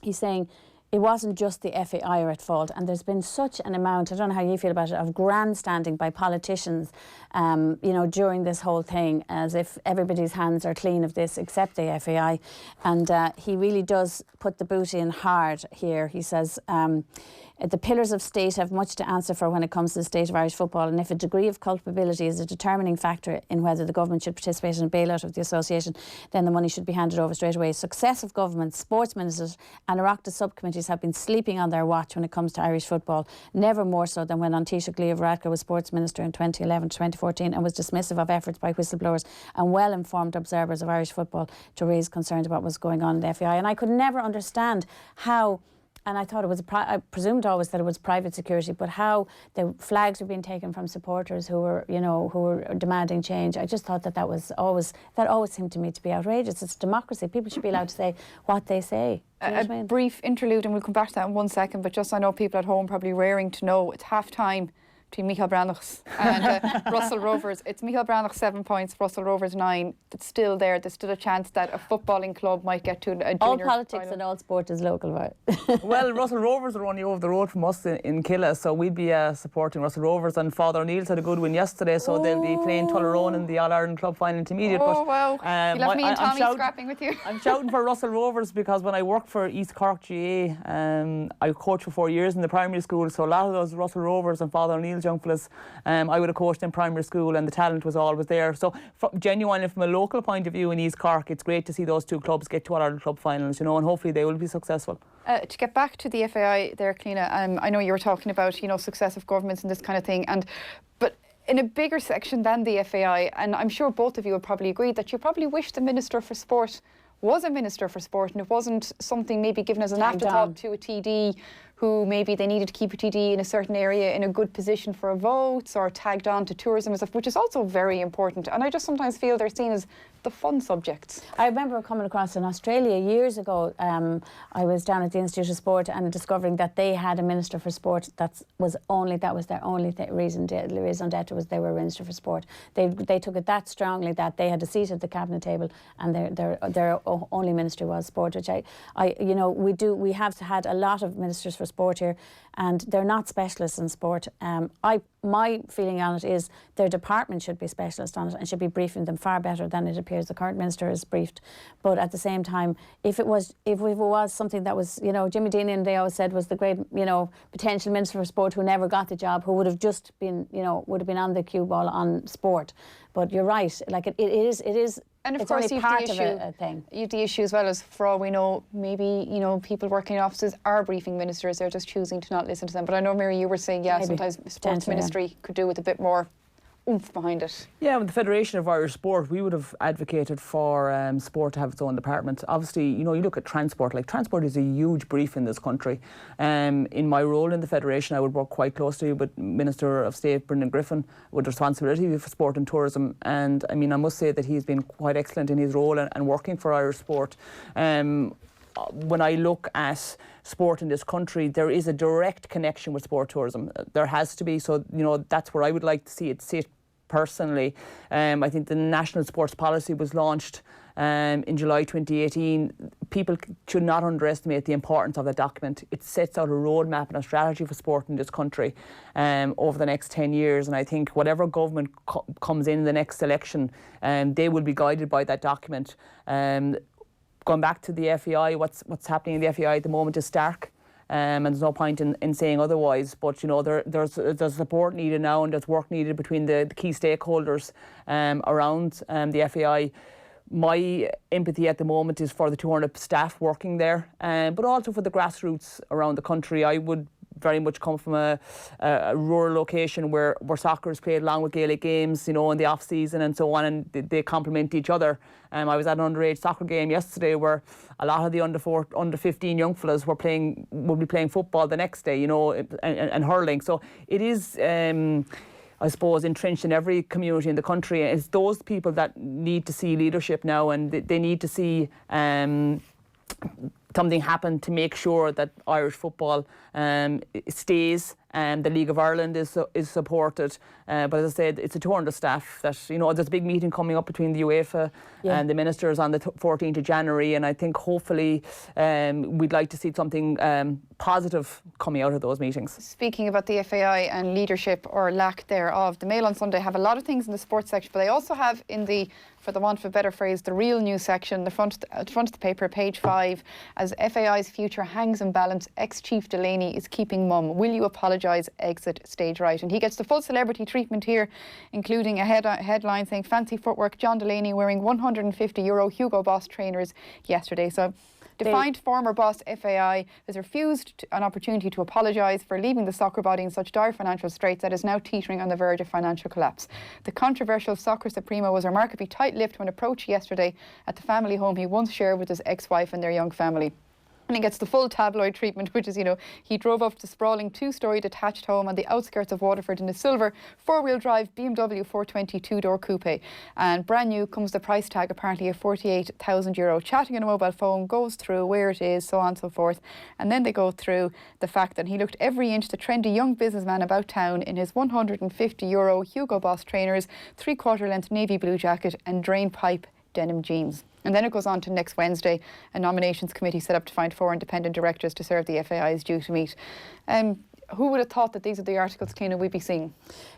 he's saying it wasn't just the FAI are at fault, and there's been such an amount, I don't know how you feel about it, of grandstanding by politicians, you know, during this whole thing, as if everybody's hands are clean of this except the FAI. And he really does put the boot in hard here. He says, the pillars of state have much to answer for when it comes to the state of Irish football, and if a degree of culpability is a determining factor in whether the government should participate in a bailout of the association, then the money should be handed over straight away. Successive governments, sports ministers and Oireachtas subcommittees have been sleeping on their watch when it comes to Irish football, never more so than when Taoiseach Leo Varadkar was sports minister in 2011 to 2014 and was dismissive of efforts by whistleblowers and well-informed observers of Irish football to raise concerns about what was going on in the FAI. And I could never understand how, and I thought it was, I presumed always that it was private security, but how the flags were being taken from supporters who were, you know, who were demanding change. I just thought that always seemed to me to be outrageous. It's democracy. People should be allowed to say what they say. Brief interlude, and we'll come back to that in 1 second, but just I know people at home probably raring to know, it's half time between Michael Brannach's and Russell Rovers. It's Michael Brannach 7 points, Russell Rovers 9. It's still there. There's still a chance that a footballing club might get to a junior all politics final. and all sport is local, right? Well, Russell Rovers are only over the road from us in Killa, so we'd be supporting Russell Rovers. And Father O'Neill's had a good win yesterday, so they'll be playing Tullaroan in the All-Ireland Club Final Intermediate. Oh, wow. You left me and Tommy scrapping with you. I'm shouting for Russell Rovers because when I worked for East Cork GA, I coached for 4 years in the primary school, so a lot of those Russell Rovers and Father O'Neill's young fellas, I would have coached in primary school, and the talent was always there. So genuinely, from a local point of view in East Cork, it's great to see those two clubs get to All-Ireland Club finals, and hopefully they will be successful. To get back to the FAI there, Cliona, I know you were talking about, successive governments and this kind of thing, but in a bigger section than the FAI, and I'm sure both of you would probably agree that you probably wish the Minister for Sport was a Minister for Sport and it wasn't something maybe given as an afterthought to a TD who maybe they needed to keep a TD in a certain area in a good position for votes or tagged on to tourism and stuff, which is also very important. And I just sometimes feel they're seen as the fun subjects. I remember coming across in Australia years ago. I was down at the Institute of Sport and discovering that they had a Minister for Sport that was their only reason d'etre was they were a Minister for Sport. They took it that strongly that they had a seat at the cabinet table and their only ministry was sport, which we have had a lot of ministers for sport here, and they're not specialists in sport. My feeling on it is their department should be specialist on it and should be briefing them far better than it appears the current minister is briefed. But at the same time, if it was something that was, Jimmy Dean, they always said was the great, potential minister for sport who never got the job, who would have just been, would have been on the cue ball on sport. But you're right, like it is. And of it's course, only you've part the issue. of a thing. You've the issue as well as, for all we know, maybe people working in offices are briefing ministers. They're just choosing to not listen to them. But I know, Mary, you were saying, sometimes sports ministry could do with a bit more oomph behind it. Yeah, with the Federation of Irish Sport, we would have advocated for sport to have its own department. Obviously, you look at transport. Like, transport is a huge brief in this country. In my role in the Federation, I would work quite closely with Minister of State Brendan Griffin with responsibility for sport and tourism. And I mean, I must say that he's been quite excellent in his role and working for Irish sport. When I look at sport in this country, there is a direct connection with sport tourism. There has to be. So, that's where I would like to see it sit personally. I think the National Sports Policy was launched in July 2018. People should not underestimate the importance of that document. It sets out a roadmap and a strategy for sport in this country over the next 10 years. And I think whatever government comes in the next election, they will be guided by that document. Going back to the FAI, what's happening in the FAI at the moment is stark. And there's no point in saying otherwise, but there's support needed now, and there's work needed between the key stakeholders around the FAI. My empathy at the moment is for the 200 staff working there, but also for the grassroots around the country. I would very much come from a rural location where soccer is played along with Gaelic games, in the off season and so on, and they complement each other. I was at an underage soccer game yesterday where a lot of the under 15 young fellas will be playing football the next day, and hurling. So it is, I suppose, entrenched in every community in the country. It's those people that need to see leadership now, and they need to see something happen to make sure that Irish football stays. The League of Ireland is supported, but as I said, it's a 200 staff that, there's a big meeting coming up between the UEFA and the ministers on the 14th of January, and I think hopefully we'd like to see something positive coming out of those meetings. Speaking about the FAI and leadership or lack thereof, the Mail on Sunday have a lot of things in the sports section, but they also have in the, for the want of a better phrase, the real news section, the front of the paper, page 5, as FAI's future hangs in balance, ex-Chief Delaney is keeping mum. Will you apologise? Exit stage right. And he gets the full celebrity treatment here, including a headline saying fancy footwork, John Delaney wearing €150 Hugo Boss trainers yesterday. So defined former boss FAI has refused an opportunity to apologise for leaving the soccer body in such dire financial straits that is now teetering on the verge of financial collapse. The controversial soccer supremo was remarkably tight-lipped when approached yesterday at the family home he once shared with his ex-wife and their young family. And he gets the full tabloid treatment, which is, you know, he drove up to sprawling 2-storey detached home on the outskirts of Waterford in a silver 4-wheel drive BMW 420 2-door coupe. And brand new comes the price tag, apparently, of €48,000. Chatting on a mobile phone, goes through where it is, so on and so forth. And then they go through the fact that he looked every inch the trendy young businessman about town in his €150 Hugo Boss trainers, 3/4 length navy blue jacket and drain pipe denim jeans. And then it goes on to next Wednesday, a nominations committee set up to find 4 independent directors to serve the FAI is due to meet. Who would have thought that these are the articles, Cliona, we'd be seeing?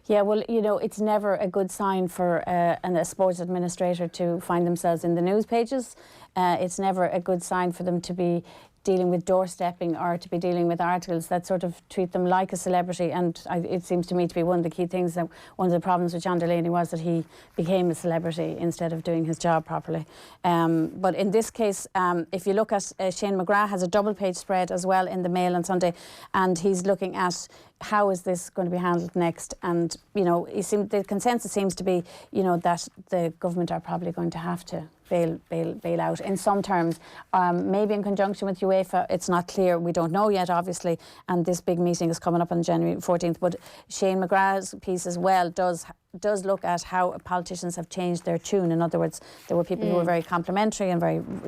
Yeah, well, you know, it's never a good sign for a sports administrator to find themselves in the news pages. It's never a good sign for them to be dealing with doorstepping or to be dealing with articles that sort of treat them like a celebrity. And it seems to me to be one of the key things, that one of the problems with John Delaney was that he became a celebrity instead of doing his job properly. But in this case, if you look at Shane McGrath has a double-page spread as well in the Mail on Sunday, and he's looking at how is this going to be handled next. And, you know, the consensus seems to be, you know, that the government are probably going to have to bail out in some terms, maybe in conjunction with UEFA. It's not clear. We don't know yet, obviously, and this big meeting is coming up on January 14th. But Shane McGrath's piece as well does look at how politicians have changed their tune. In other words, there were people who were very complimentary and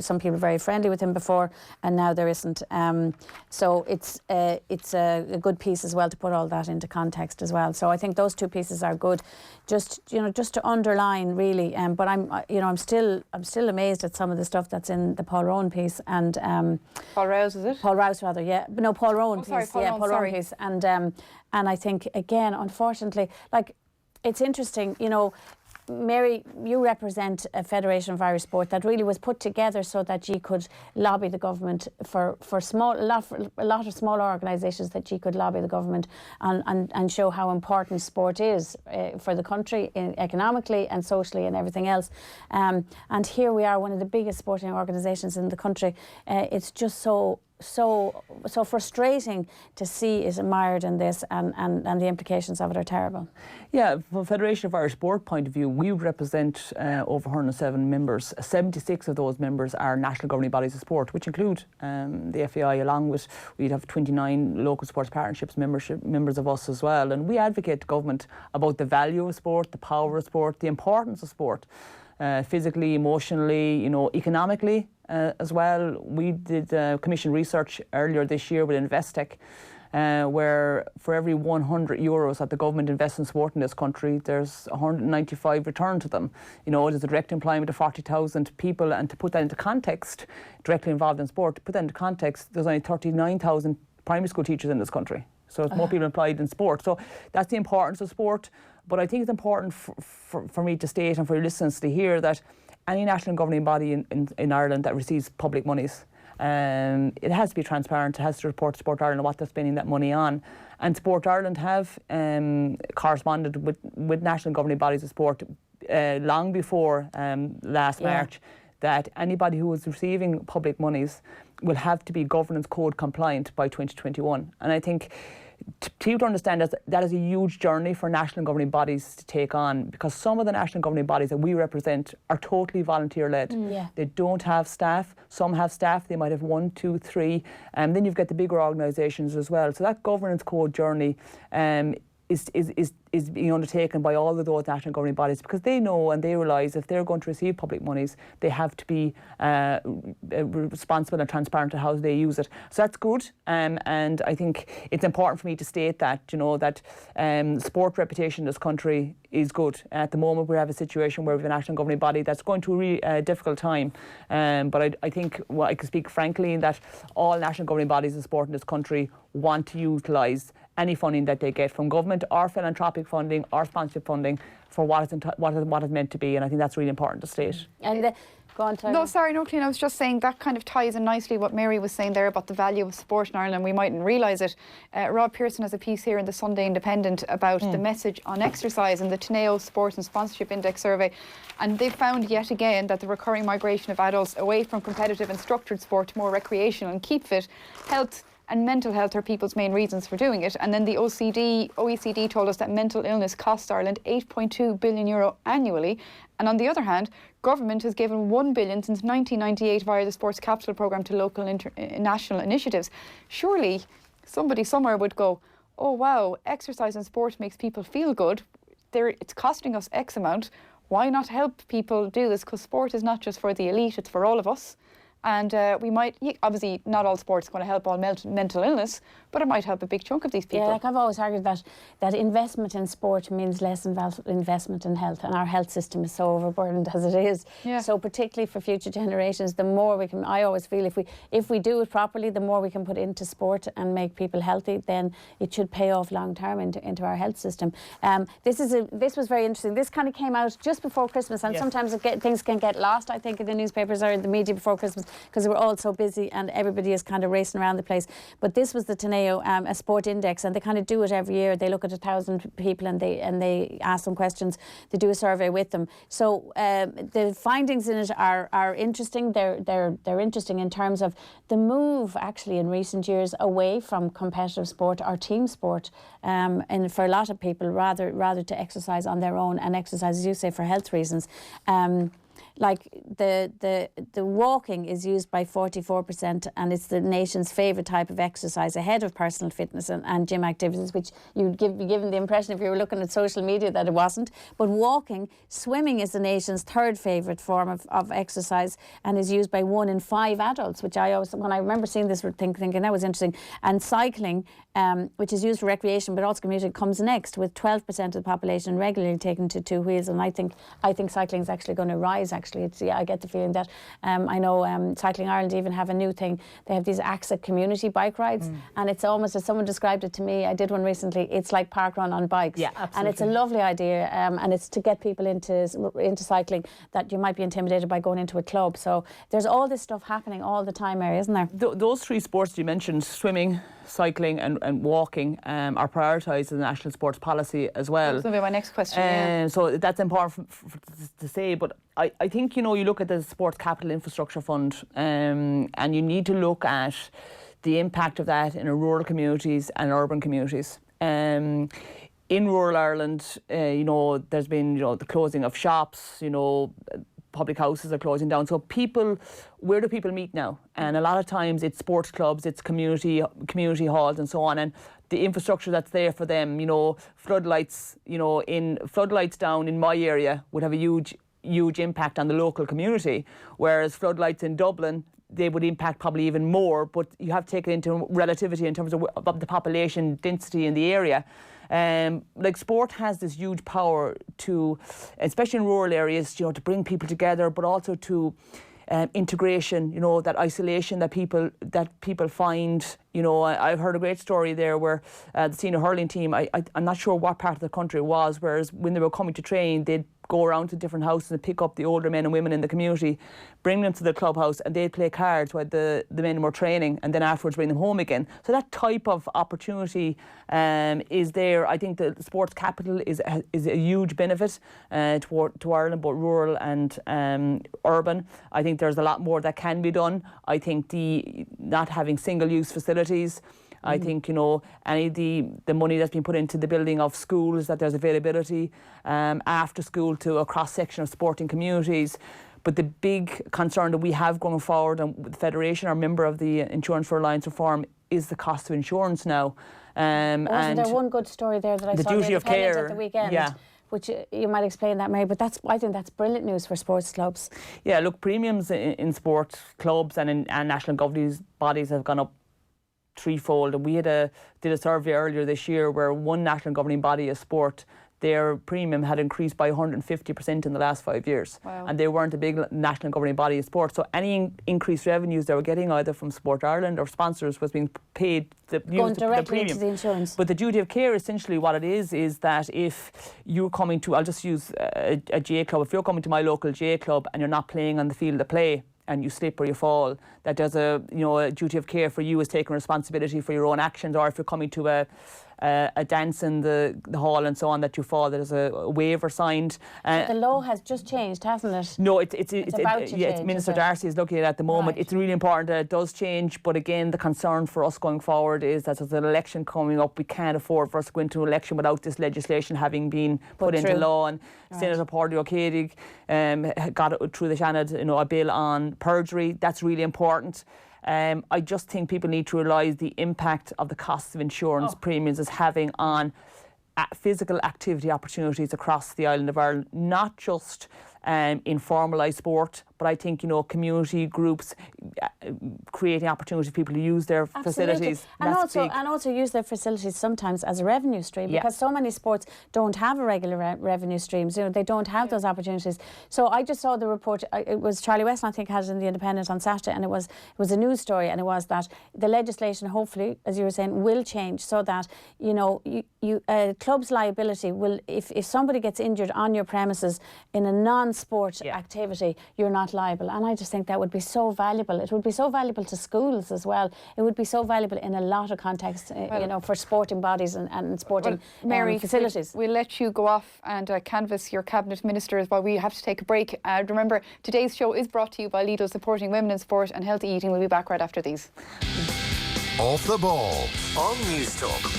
some people very friendly with him before, and now there isn't. So it's a good piece as well to put all that into context as well. So I think those two pieces are good, just to underline really. But I'm still amazed at some of the stuff that's in the Paul Rowan piece and Paul Rouse, is it? Paul Rouse rather, yeah. But no, Paul Rowan piece. Sorry, Paul Rowan piece. And I think again, unfortunately, like, it's interesting, you know, Mary, you represent a Federation of Irish Sport that really was put together so that you could lobby the government for a lot of smaller organisations, that you could lobby the government and show how important sport is for the country economically and socially and everything else. And here we are, one of the biggest sporting organisations in the country. It's just so frustrating to see it mired in this, and the implications of it are terrible. Yeah, from Federation of Irish Sport point of view, we represent over 107 members. 76 of those members are national governing bodies of sport, which include the FAI, along with, we'd have 29 local sports partnerships members of us as well. And we advocate to government about the value of sport, the power of sport, the importance of sport, physically, emotionally, you know, economically. As well, we did commission research earlier this year with Investec, where for every €100 that the government invests in sport in this country, there's 195 return to them. You know, there's a direct employment of 40,000 people, and to put that into context, directly involved in sport, to put that into context, there's only 39,000 primary school teachers in this country. So it's more people employed in sport. So that's the importance of sport. But I think it's important for me to state, and for your listeners to hear, that any national governing body in Ireland that receives public monies, it has to be transparent. It has to report to Sport Ireland what they're spending that money on. And Sport Ireland have corresponded with national governing bodies of sport long before last March, that anybody who is receiving public monies will have to be governance code compliant by 2021. And I think people to understand that is a huge journey for national governing bodies to take on, because some of the national governing bodies that we represent are totally volunteer-led. They don't have staff. Some have staff. They might have 1, 2, 3. And then you've got the bigger organisations as well. So that governance code journey is being undertaken by all of those national governing bodies, because they know and they realise if they're going to receive public monies, they have to be responsible and transparent to how they use it. So that's good, and I think it's important for me to state that, you know, that sport reputation in this country is good. At the moment, we have a situation where we have a national governing body that's going through a really difficult time, but I think I can speak frankly that all national governing bodies of sport in this country want to utilise any funding that they get from government or philanthropic funding or sponsorship funding for what it's meant to be, and I think that's really important to state. And go on, Tara. No, sorry, no, Cliona, I was just saying that kind of ties in nicely what Mary was saying there about the value of sport in Ireland. We mightn't realise it. Rob Pearson has a piece here in the Sunday Independent about the message on exercise and the Teneo Sports and Sponsorship Index survey, and they found yet again that the recurring migration of adults away from competitive and structured sport to more recreational and keep fit, health and mental health are people's main reasons for doing it. And then the OECD told us that mental illness costs Ireland €8.2 billion annually. And on the other hand, government has given €1 billion since 1998 via the Sports Capital Programme to local national initiatives. Surely somebody somewhere would go, oh wow, exercise and sport makes people feel good. It's costing us X amount. Why not help people do this? Because sport is not just for the elite, it's for all of us. And we might, obviously not all sports are going to help all mental illness, but it might help a big chunk of these people. Yeah, like I've always argued that investment in sport means less investment in health, and our health system is so overburdened as it is. Yeah. So particularly for future generations, the more we can, I always feel if we do it properly, the more we can put into sport and make people healthy, then it should pay off long term into our health system. This was very interesting. This kind of came out just before Christmas, and sometimes things can get lost, I think, in the newspapers or in the media before Christmas, because we're all so busy and everybody is kind of racing around the place. But this was the Teneo, a sport index, and they kind of do it every year. They look at 1,000 people and they ask them questions. They do a survey with them. So the findings in it are interesting. They're interesting in terms of the move actually in recent years away from competitive sport or team sport, and for a lot of people rather to exercise on their own and exercise, as you say, for health reasons. Like the walking is used by 44%, and it's the nation's favourite type of exercise ahead of personal fitness and gym activities, which you'd be given the impression if you were looking at social media that it wasn't. But swimming is the nation's third favourite form of exercise and is used by 1 in 5 adults, which when I remember seeing this, thinking that was interesting. And cycling, which is used for recreation but also commuting, comes next, with 12% of the population regularly taken to 2 wheels. And I think cycling is actually going to rise. Actually, I get the feeling that I know Cycling Ireland even have a new thing. They have these AXA community bike rides, and it's almost, as someone described it to me, I did one recently, it's like park run on bikes. Yeah, absolutely. And it's a lovely idea, and it's to get people into cycling that you might be intimidated by going into a club. So there's all this stuff happening all the time, Maire, isn't there? Those 3 sports you mentioned, swimming, cycling and walking, are prioritised in the national sports policy as well. That's going to be my next question. So that's important to say, but I think, you look at the Sports Capital Infrastructure Fund, and you need to look at the impact of that in rural communities and urban communities. In rural Ireland, there's been, the closing of shops, public houses are closing down. So where do people meet now? And a lot of times it's sports clubs, it's community halls and so on. And the infrastructure that's there for them, floodlights, floodlights down in my area would have a huge impact on the local community, whereas floodlights in Dublin, they would impact probably even more, but you have to take it into relativity in terms of the population density in the area. Like sport has this huge power to, especially in rural areas, to bring people together, but also to integration, that isolation that people find. I've heard a great story there where the senior hurling team, I'm not sure what part of the country it was, whereas when they were coming to train, they'd go around to different houses and pick up the older men and women in the community, bring them to the clubhouse, and they'd play cards while the men were training, and then afterwards bring them home again. So that type of opportunity is there. I think the sports capital is a huge benefit to Ireland, both rural and urban. I think there's a lot more that can be done. I think the not having single-use facilities, I think, any of the money that's been put into the building of schools, that there's availability after school to a cross-section of sporting communities. But the big concern that we have going forward, and the Federation, our member of the Insurance for Alliance Reform, is the cost of insurance now. Wasn't there one good story there that I saw duty of care at the weekend? Yeah. Which you might explain that, Maire, but I think that's brilliant news for sports clubs. Yeah, look, premiums in sports clubs and in national governing bodies have gone up threefold, and we did a survey earlier this year where one national governing body of sport, their premium had increased by 150% in the last 5 years. Wow. And they weren't a big national governing body of sport, so any increased revenues they were getting either from Sport Ireland or sponsors was being paid going directly into the insurance. But the duty of care, essentially what it is that if you're coming to, I'll just use a GA club, if you're coming to my local GA club and you're not playing on the field of play, and you slip or you fall, that there's a duty of care for you as taking responsibility for your own actions. Or if you're coming to a a dance in the hall and so on that you fall, there's a waiver signed. So the law has just changed, hasn't it? No, it's change, Minister Darcy is looking at it at the moment. Right. It's really important that it does change, but again, the concern for us going forward is that there's an election coming up. We can't afford for us to go into an election without this legislation having been put into law. And Senator Pádraig O'Cady got it through the Senate, a bill on perjury. That's really important. I just think people need to realise the impact of the cost of insurance premiums is having on physical activity opportunities across the island of Ireland, not just in formalised sport, but I think, community groups creating opportunities for people to use their facilities. And also use their facilities sometimes as a revenue stream, because so many sports don't have a regular revenue streams. They don't have those opportunities. So I just saw the report. It was Charlie Weston, I think, had it in the Independent on Saturday, and it was a news story, and it was that the legislation, hopefully, as you were saying, will change so that club's liability will, if somebody gets injured on your premises in a non-sport activity, you're not liable. And I just think that would be so valuable. It would be so valuable to schools as well. It would be so valuable in a lot of contexts, for sporting bodies and sporting facilities. We'll let you go off and canvass your cabinet ministers while we have to take a break. Remember, today's show is brought to you by Lidl, supporting women in sport and healthy eating. We'll be back right after these. Off the ball on News Talk.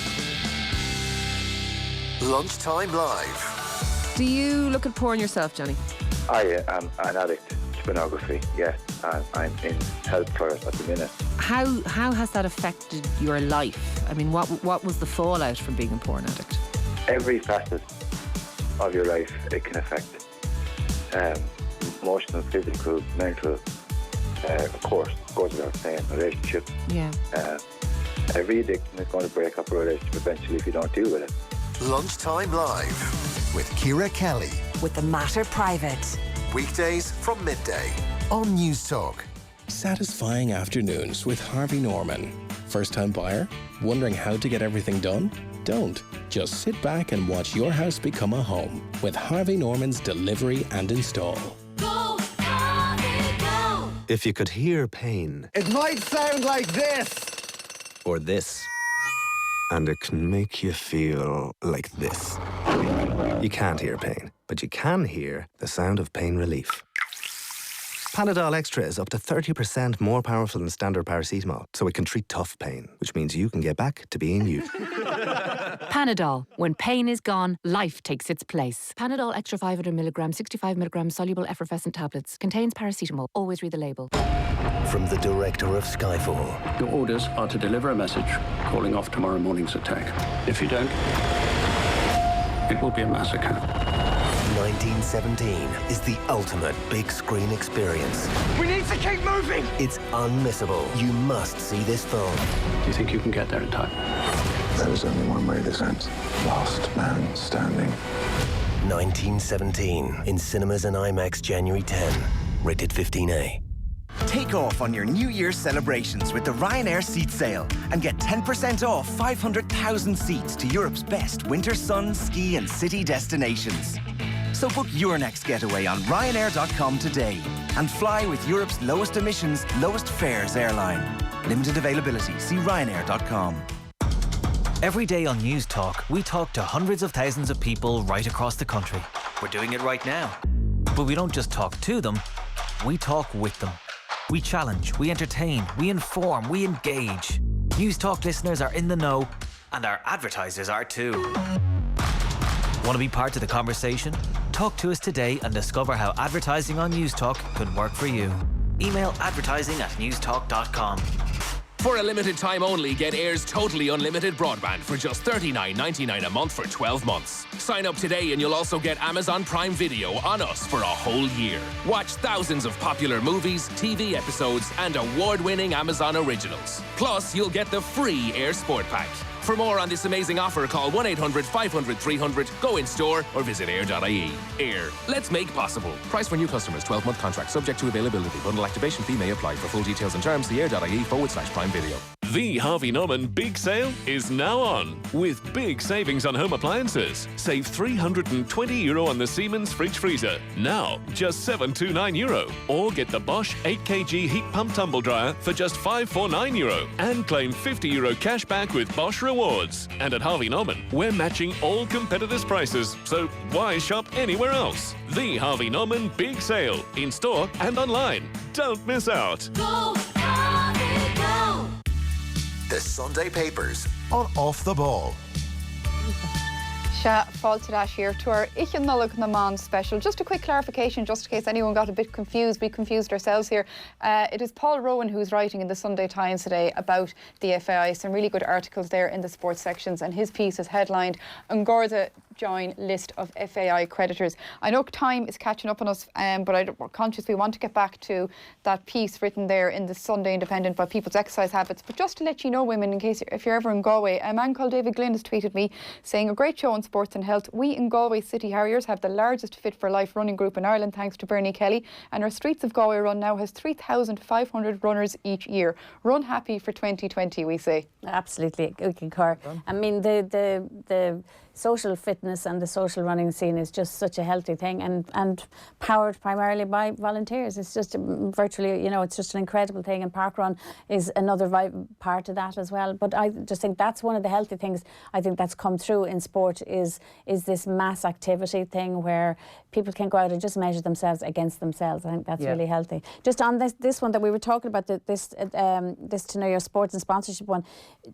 Lunchtime Live. Do you look at porn yourself, Johnny? I am an addict to pornography, yes. I'm in health care at the minute. How has that affected your life? I mean, what was the fallout from being a porn addict? Every facet of your life it can affect. Emotional, physical, mental, of course, goes without saying, relationship. Yeah. Every addiction is going to break up a relationship eventually if you don't deal with it. Lunchtime Live with Ciara Kelly. With the matter private. Weekdays from midday on News Talk. Satisfying afternoons with Harvey Norman. First-time buyer? Wondering how to get everything done? Don't. Just sit back and watch your house become a home with Harvey Norman's delivery and install. Go, Harvey, go! If you could hear pain. It might sound like this. Or this. And it can make you feel like this. You can't hear pain, but you can hear the sound of pain relief. Panadol Extra is up to 30% more powerful than standard paracetamol, so it can treat tough pain, which means you can get back to being you. Panadol. When pain is gone, life takes its place. Panadol Extra 500 mg, 65 mg soluble effervescent tablets. Contains paracetamol. Always read the label. From the director of Skyfall. Your orders are to deliver a message calling off tomorrow morning's attack. If you don't, it will be a massacre. 1917 is the ultimate big screen experience. We need to keep moving! It's unmissable. You must see this film. Do you think you can get there in time? There is only one way this ends. Last man standing. 1917 in cinemas and IMAX January 10. Rated 15A. Take off on your New Year's celebrations with the Ryanair seat sale and get 10% off 500,000 seats to Europe's best winter sun, ski and city destinations. So book your next getaway on Ryanair.com today and fly with Europe's lowest emissions, lowest fares airline. Limited availability. See Ryanair.com. Every day on News Talk, we talk to hundreds of thousands of people right across the country. We're doing it right now. But we don't just talk to them, we talk with them. We challenge, we entertain, we inform, we engage. News Talk listeners are in the know, and our advertisers are too. Want to be part of the conversation? Talk to us today and discover how advertising on News Talk could work for you. Email advertising@newstalk.com. For a limited time only, get Air's totally unlimited broadband for just $39.99 a month for 12 months. Sign up today and you'll also get Amazon Prime Video on us for a whole year. Watch thousands of popular movies, TV episodes, and award-winning Amazon originals. Plus, you'll get the free Air Sport Pack. For more on this amazing offer, call 1-800-500-300, go in store, or visit air.ie. Air. Let's make possible. Price for new customers, 12-month contract, subject to availability. Bundle activation fee may apply. For full details and terms, see air.ie/Prime Video. The Harvey Norman Big Sale is now on, with big savings on home appliances. Save €320 on the Siemens fridge freezer. Now, just €729. Or get the Bosch 8kg heat pump tumble dryer for just €549. And claim €50 cash back with Bosch Rewards. And at Harvey Norman, we're matching all competitors' prices, so why shop anywhere else? The Harvey Norman Big Sale, in store and online. Don't miss out. Go, Harvey, go! The Sunday Papers on Off the Ball. Fáilte here to our Ich and Nollaig na mBan special. Just a quick clarification, just in case anyone got a bit confused. We confused ourselves here. It is Paul Rowan who's writing in the Sunday Times today about the FAI. Some really good articles there in the sports sections, and his piece is headlined Garda join list of FAI creditors. I know time is catching up on us, but I'm conscious we want to get back to that piece written there in the Sunday Independent about people's exercise habits. But just to let you know, women, in case if you're ever in Galway, a man called David Glynn has tweeted me saying, a great show on sports and health. We in Galway City Harriers have the largest Fit for Life running group in Ireland, thanks to Bernie Kelly, and our Streets of Galway run now has 3,500 runners each year. Run happy for 2020, we say. Absolutely, we concur. I mean, the social fitness and the social running scene is just such a healthy thing, and powered primarily by volunteers. It's just virtually, it's just an incredible thing, and Parkrun is another part of that as well. But I just think that's one of the healthy things I think that's come through in sport is this mass activity thing where people can go out and just measure themselves against themselves. I think that's really healthy. Just on this one that we were talking about, this to know your sports and sponsorship one,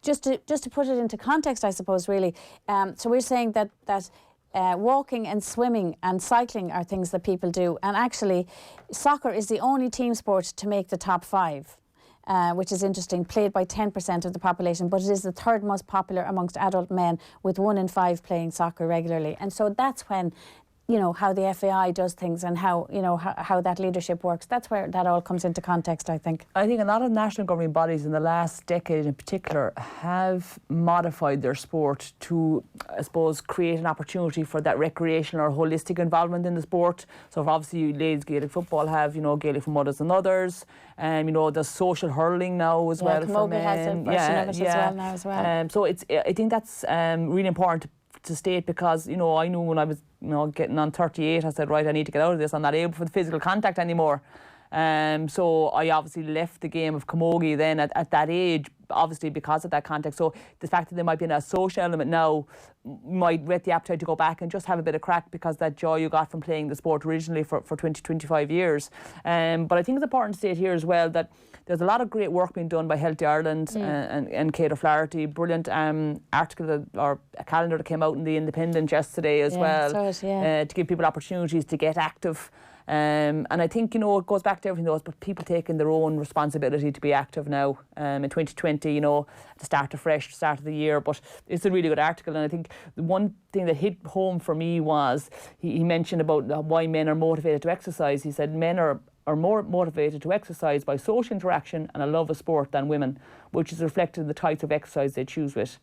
just to put it into context, I suppose, really. So we're saying that walking and swimming and cycling are things that people do, and actually soccer is the only team sport to make the top 5. Which is interesting, played by 10% of the population, but it is the third most popular amongst adult men, with 1 in 5 playing soccer regularly. And so that's when, how the FAI does things and how that leadership works. That's where that all comes into context, I think. I think a lot of national governing bodies in the last decade in particular have modified their sport to, I suppose, create an opportunity for that recreational or holistic involvement in the sport. So obviously ladies Gaelic football have, Gaelic for mothers and others, and there's social hurling now as well for men. Has a version of it as well now as well. So I think that's really important to state, because I knew when I was getting on 38, I said, right, I need to get out of this. I'm not able for the physical contact anymore. So I obviously left the game of camogie then at that age, obviously because of that context. So the fact that there might be a social element now might whet the appetite to go back and just have a bit of crack, because that joy you got from playing the sport originally for 20, 25 years. But I think it's important to state here as well that there's a lot of great work being done by Healthy Ireland and Kate O'Flaherty. Brilliant article or a calendar that came out in the Independent yesterday as well, to give people opportunities to get active. And I think, it goes back to everything else, but people taking their own responsibility to be active now in 2020, to start afresh, start of the year. But it's a really good article. And I think the one thing that hit home for me was he mentioned about why men are motivated to exercise. He said men are more motivated to exercise by social interaction and a love of sport than women, which is reflected in the types of exercise they choose with.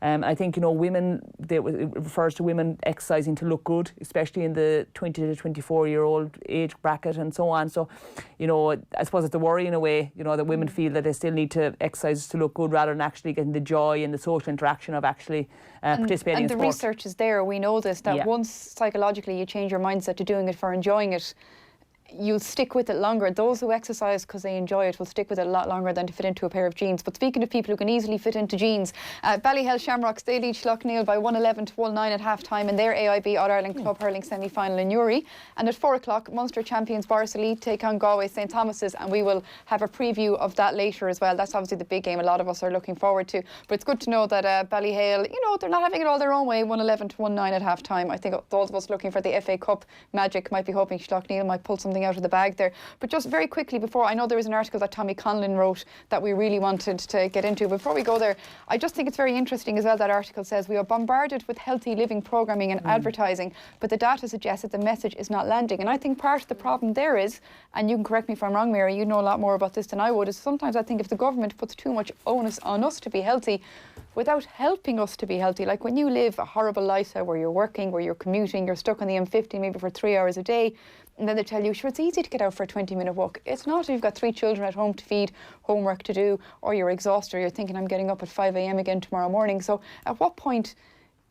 I think, women, it refers to women exercising to look good, especially in the 20 to 24-year-old age bracket and so on. So, I suppose it's a worry in a way, that women feel that they still need to exercise to look good rather than actually getting the joy and the social interaction of actually participating in sport. And the research is there. We know this, that once psychologically you change your mindset to doing it for enjoying it, you'll stick with it longer. Those who exercise because they enjoy it will stick with it a lot longer than to fit into a pair of jeans. But speaking of people who can easily fit into jeans, Ballyhell Shamrocks, they lead Schlockneil by 111 to 19 at half-time in their AIB All-Ireland Club Hurling semi-final in Newry. And at 4 o'clock, Munster champions Boris Elite take on Galway St Thomas's, and we will have a preview of that later as well. That's obviously the big game a lot of us are looking forward to. But it's good to know that Ballyhale, they're not having it all their own way, 111 to 19 at half-time. I think those of us looking for the FA Cup magic might be hoping Schlockneil might pull something out of the bag there. But just very quickly before, I know there was an article that Tommy Conlon wrote that we really wanted to get into. Before we go there, I just think it's very interesting as well. That article says we are bombarded with healthy living programming and advertising, but the data suggests that the message is not landing. And I think part of the problem there is, and you can correct me if I'm wrong, Mary, you know a lot more about this than I would, is sometimes I think if the government puts too much onus on us to be healthy, without helping us to be healthy. Like when you live a horrible lifestyle where you're working, where you're commuting, you're stuck on the M50 maybe for 3 hours a day, and then they tell you, sure, it's easy to get out for a 20-minute walk. It's not if you've got 3 children at home to feed, homework to do, or you're exhausted, or you're thinking, I'm getting up at 5 a.m. again tomorrow morning. So at what point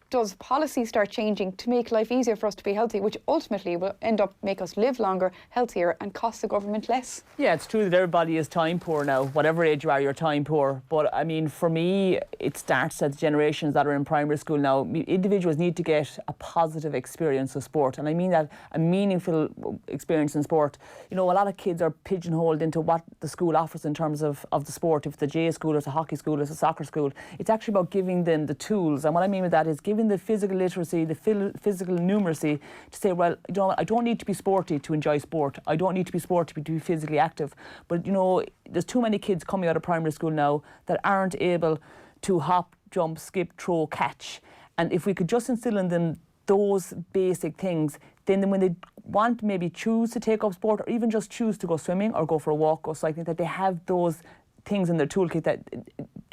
does policy start changing to make life easier for us to be healthy, which ultimately will end up make us live longer, healthier, and cost the government less? Yeah, it's true that everybody is time poor now. Whatever age you are, you're time poor. But I mean, for me, it starts at generations that are in primary school now. Individuals need to get a positive experience of sport, and I mean that a meaningful experience in sport. You know, a lot of kids are pigeonholed into what the school offers in terms of the sport. If it's a J school, or it's a hockey school, or it's a soccer school, it's actually about giving them the tools. And what I mean with that is giving the physical literacy, the physical numeracy to say, well, you know, I don't need to be sporty to enjoy sport. I don't need to be sporty to be physically active. But, you know, there's too many kids coming out of primary school now that aren't able to hop, jump, skip, throw, catch. And if we could just instill in them those basic things, then when they want maybe choose to take up sport, or even just choose to go swimming or go for a walk or cycling, that they have those things in their toolkit. That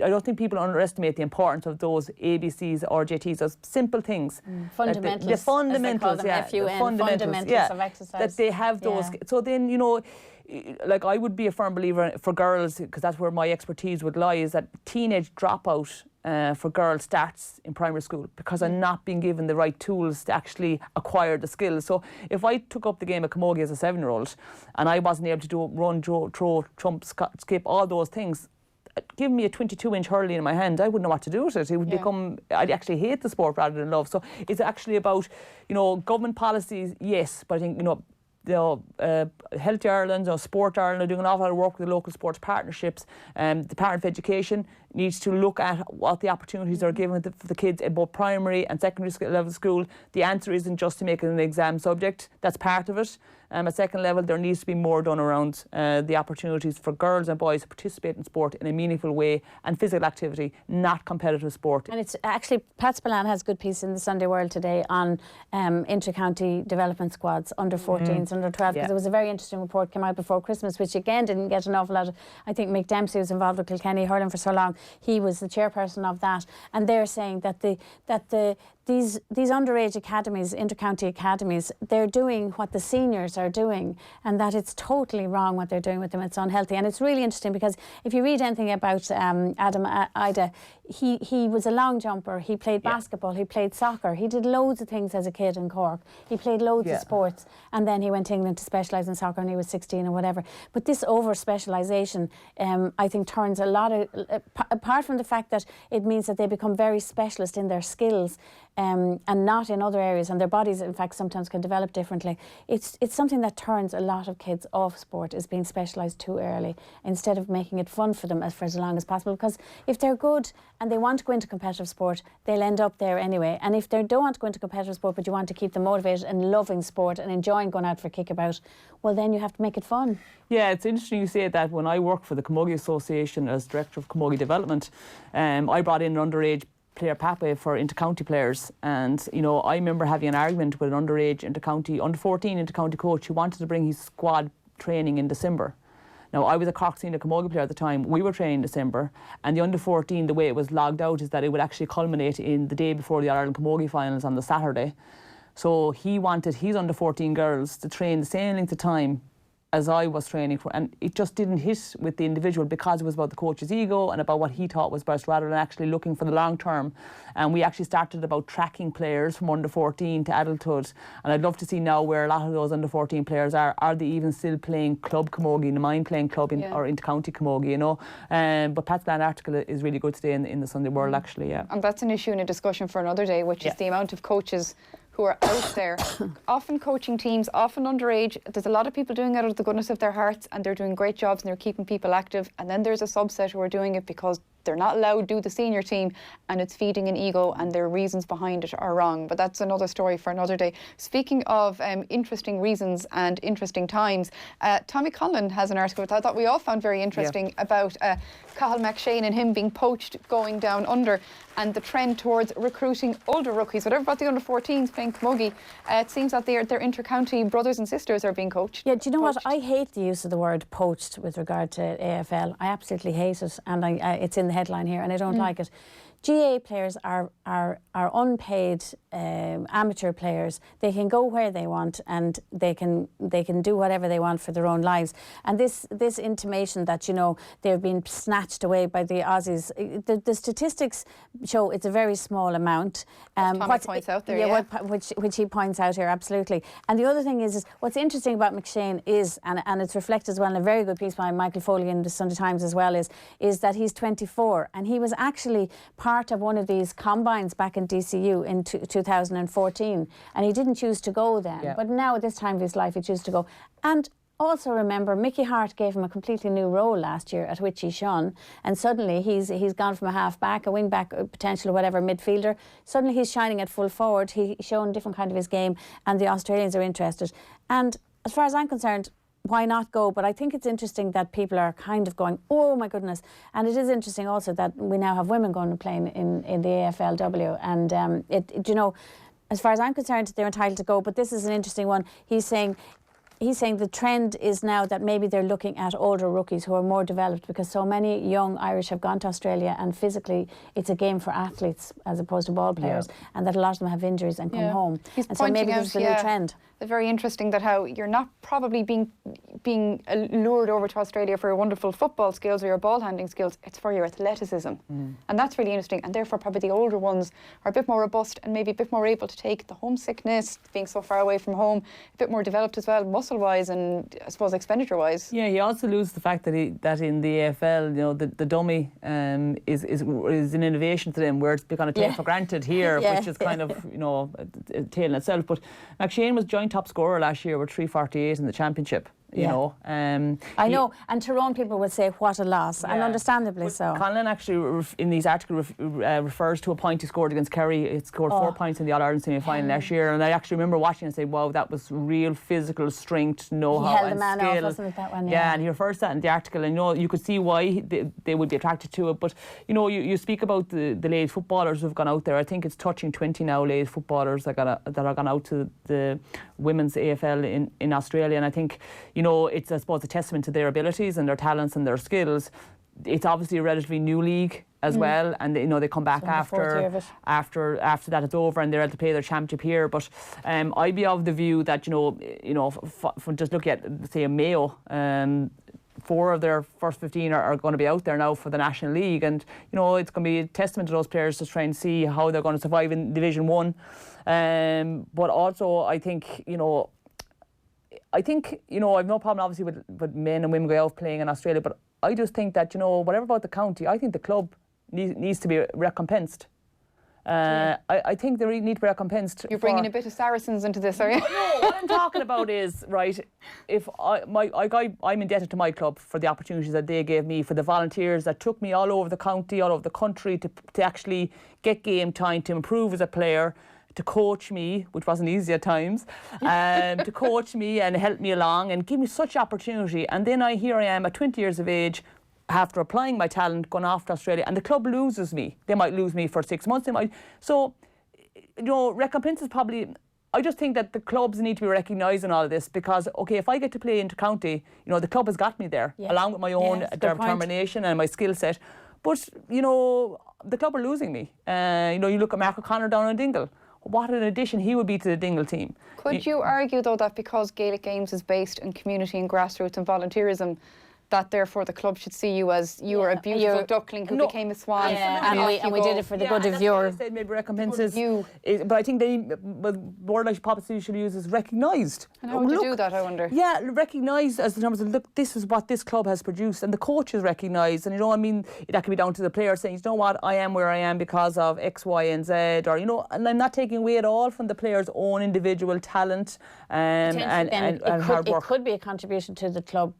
I don't think people underestimate the importance of those ABCs or JTs, those simple things. Fundamentals. The fundamentals, yeah. Fundamentals yeah, of exercise. that they have those. Yeah. So then, you know, like I would be a firm believer for girls, because that's where my expertise would lie, is that teenage dropout for girls starts in primary school, because they're not being given the right tools to actually acquire the skills. So if I took up the game of camogie as a 7-year-old and I wasn't able to do run, throw, jump, skip, all those things, give me a 22-inch hurley in my hand, I wouldn't know what to do with it. It would become, I'd actually hate the sport rather than love. So it's actually about, you know, government policies, yes, but I think, you know, Healthy Ireland or Sport Ireland are doing an awful lot of work with the local sports partnerships. The Department of Education needs to look at what the opportunities are given for the kids in both primary and secondary level school. The answer isn't just to make it an exam subject. That's part of it. At second level, there needs to be more done around the opportunities for girls and boys to participate in sport in a meaningful way, and physical activity, not competitive sport. And it's actually, Pat Spillane has a good piece in the Sunday World today on inter-county development squads, under 14s, under 12, because there was a very interesting report came out before Christmas, which again didn't get an awful lot of, I think Mick Dempsey was involved with Kilkenny hurling for so long. He was the chairperson of that, and they're saying that these underage academies, inter-county academies, they're doing what the seniors are doing, and that it's totally wrong what they're doing with them. It's unhealthy. And it's really interesting, because if you read anything about Adam Ida, he was a long jumper, he played basketball, he played soccer, he did loads of things as a kid in Cork, he played loads of sports, and then he went to England to specialise in soccer when he was 16 or whatever. But this over-specialisation, I think, turns a lot of, apart from the fact that it means that they become very specialist in their skills, and not in other areas, and their bodies, in fact, sometimes can develop differently. It's something that turns a lot of kids off sport, is being specialised too early, instead of making it fun for them for as long as possible. Because if they're good and they want to go into competitive sport, they'll end up there anyway. And if they don't want to go into competitive sport, but you want to keep them motivated and loving sport and enjoying going out for a kickabout, well, then you have to make it fun. Yeah, it's interesting you say that. When I worked for the Camogie Association as Director of Camogie Development, I brought in an underage player pathway for inter-county players, and you know, I remember having an argument with an underage inter-county, under 14 inter-county coach who wanted to bring his squad training in December. Now, I was a Cork Senior Camogie player at the time. We were training in December, and the under 14, the way it was logged out is that it would actually culminate in the day before the Ireland Camogie finals on the Saturday. So he wanted his under 14 girls to train the same length of time as I was training for, and it just didn't hit with the individual, because it was about the coach's ego and about what he thought was best, rather than actually looking for the long term. And we actually started about tracking players from under 14 to adulthood, and I'd love to see now where a lot of those under 14 players are they even still playing club camogie, the mind playing club or inter-county camogie, you know. But Pat Spillane article is really good today in the Sunday World, actually, yeah. And that's an issue and a discussion for another day, which is the amount of coaches who are out there, often coaching teams, often underage. There's a lot of people doing it out of the goodness of their hearts, and they're doing great jobs and they're keeping people active. And then there's a subset who are doing it because they're not allowed to do the senior team, and it's feeding an ego, and their reasons behind it are wrong. But that's another story for another day. Speaking of interesting reasons and interesting times, Tommy Conlon has an article which I thought we all found very interesting about Cathal McShane and him being poached going down under, and the trend towards recruiting older rookies. Whatever about the under 14s playing camogie, it seems that their inter-county brothers and sisters are being coached. Yeah, do you know what? I hate the use of the word poached with regard to AFL. I absolutely hate it, and it's in the headline here, and I don't like it. GA players are unpaid amateur players. They can go where they want and they can do whatever they want for their own lives. And this intimation that, you know, they've been snatched away by the Aussies, the statistics show it's a very small amount. Tommy points out there, which he points out here, absolutely. And the other thing is what's interesting about McShane is, and it's reflected as well in a very good piece by Michael Foley in the Sunday Times as well, is that he's 24 and he was actually part of one of these combines back in DCU in 2014, and he didn't choose to go then, but now at this time of his life he chose to go. And also remember, Mickey Hart gave him a completely new role last year at Witchy Shun, and suddenly he's gone from a half-back, a wing-back, potential whatever, midfielder. Suddenly he's shining at full forward. He's shown a different kind of his game, and the Australians are interested. And as far as I'm concerned, why not go? But I think it's interesting that people are kind of going, oh my goodness. And it is interesting also that we now have women going to play in the AFLW. And you know, as far as I'm concerned, they're entitled to go. But this is an interesting one. He's saying the trend is now that maybe they're looking at older rookies who are more developed, because so many young Irish have gone to Australia and physically it's a game for athletes as opposed to ball players, and that a lot of them have injuries and come home. He's and so maybe out, there's a new trend. It's very interesting that how you're not probably being lured over to Australia for your wonderful football skills or your ball handling skills. It's for your athleticism. And that's really interesting. And therefore probably the older ones are a bit more robust and maybe a bit more able to take the homesickness, being so far away from home, a bit more developed as well, muscle-wise and I suppose expenditure-wise. Yeah, he also loses the fact that in the AFL, you know, the dummy is an innovation to them, where it's kind of taken for granted here, which is kind of, you know, a tale in itself. But McShane was joint top scorer last year with 348 in the championship. You know, I know, and Tyrone people would say what a loss, and understandably but so. Conlon actually in these articles refers to a point he scored against Kerry. It scored 4 points in the All-Ireland semi-final last year, and I actually remember watching and saying, wow, that was real physical strength, know-how, he held and the man skill. off, wasn't it, that one? Yeah, and he refers to that in the article, and you know, you could see why they would be attracted to it. But you know, you speak about the ladies footballers who've gone out there. I think it's touching 20 now ladies footballers that are gone out to the women's AFL in Australia, and I think, you know, it's, I suppose, a testament to their abilities and their talents and their skills. It's obviously a relatively new league as well, and you know, they come back after that it's over and they're able to play their championship here. But I'd be of the view that, you know, from just looking at, say, a Mayo, 4 of their first 15 are going to be out there now for the National League, and you know, it's going to be a testament to those players to try and see how they're going to survive in Division 1. But also, I think, you know, I've no problem obviously with men and women going out playing in Australia, but I just think that, you know, whatever about the county, I think the club needs to be recompensed. I think they really need to be recompensed. You're bringing a bit of Saracens into this, are you? No, what I'm talking about is, right, if I'm indebted to my club for the opportunities that they gave me, for the volunteers that took me all over the county, all over the country to actually get game time, to improve as a player, to coach me, which wasn't easy at times, to coach me and help me along and give me such opportunity. And then here I am at 20 years of age, after applying my talent, going off to Australia, and the club loses me. They might lose me for 6 months. So, you know, recompense is probably... I just think that the clubs need to be recognised in all of this, because, OK, if I get to play inter-county, you know, the club has got me there, along with my own determination and my skill set. But, you know, the club are losing me. You know, you look at Mark O'Connor down in Dingle. What an addition he would be to the Dingle team. Could you argue, though, that because Gaelic Games is based in community and grassroots and volunteerism, that therefore the club should see you as you are a beautiful duckling who became a swan? And we did it for the good of your... Maybe recompenses. But I think the word I probably should use is recognised. And how would you do that, I wonder? Yeah, recognised as in terms of, look, this is what this club has produced, and the coach is recognised. And, you know, I mean, that can be down to the player saying, you know what, I am where I am because of X, Y and Z, or, you know, and I'm not taking away at all from the player's own individual talent and hard work. It could be a contribution to the club,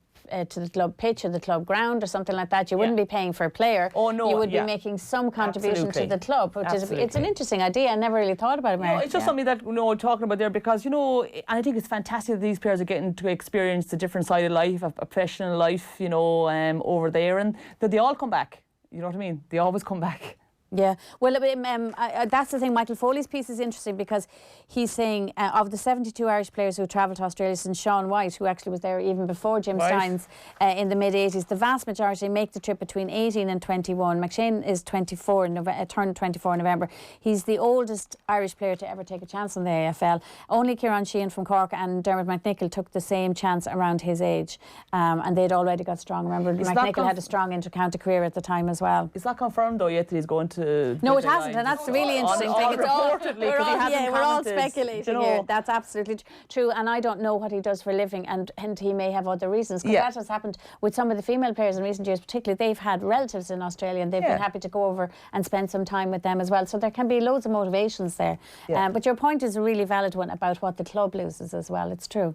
to the club pitch or the club ground or something like that. You wouldn't be paying for a player. Oh no, you would be making some contribution to the club, which is it's an interesting idea. I never really thought about it, Maire. No, it's just something that, you know, talking about there, because, you know, and I think it's fantastic that these players are getting to experience the different side of life, a professional life, you know, over there, and that they all come back. You know what I mean? They always come back. Yeah, well, that's the thing. Michael Foley's piece is interesting because he's saying of the 72 Irish players who travelled to Australia since Sean White, who actually was there even before Jim Steins in the mid-80s, the vast majority make the trip between 18 and 21. McShane is 24, turned 24 in November. He's the oldest Irish player to ever take a chance on the AFL. Only Kieran Sheehan from Cork and Dermot McNichol took the same chance around his age, and they'd already got strong. Remember, McNichol had a strong inter-county career at the time as well. It's not confirmed though yet that he's going to... No, it hasn't, and that's the really interesting thing. We're all speculating here. That's absolutely true, and I don't know what he does for a living, and he may have other reasons, because that has happened with some of the female players in recent years, particularly. They've had relatives in Australia, and they've been happy to go over and spend some time with them as well. So there can be loads of motivations there. But your point is a really valid one about what the club loses as well. It's true.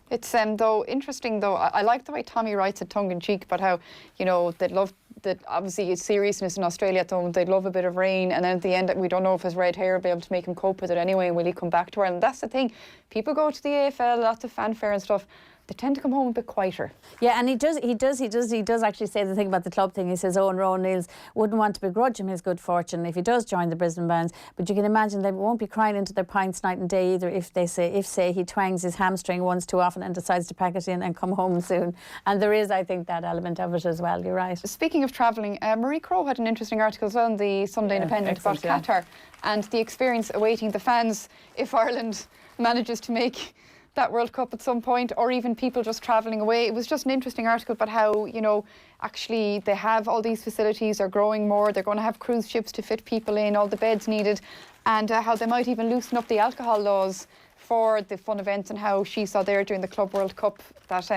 It's though interesting though. I like the way Tommy writes it tongue in cheek about how, you know, they'd love that obviously it's seriousness in Australia at the moment. They'd love a bit of rain, and then at the end we don't know if his red hair will be able to make him cope with it anyway, and will he come back to Ireland? That's the thing. People go to the AFL, lots of fanfare and stuff. They tend to come home a bit quieter. Yeah, and he does actually say the thing about the club thing. He says Owen Rowan Niels wouldn't want to begrudge him his good fortune if he does join the Brisbane Bands, but you can imagine they won't be crying into their pints night and day either if he twangs his hamstring once too often and decides to pack it in and come home soon. And there is, I think, that element of it as well. You're right. Speaking of travelling, Marie Crowe had an interesting article as well in the Sunday Independent about Qatar and the experience awaiting the fans if Ireland manages to make that World Cup at some point, or even people just travelling away. It was just an interesting article about how, you know, actually they have all these facilities, are growing more, they're going to have cruise ships to fit people in, all the beds needed, and how they might even loosen up the alcohol laws for the fun events, and how she saw there during the Club World Cup that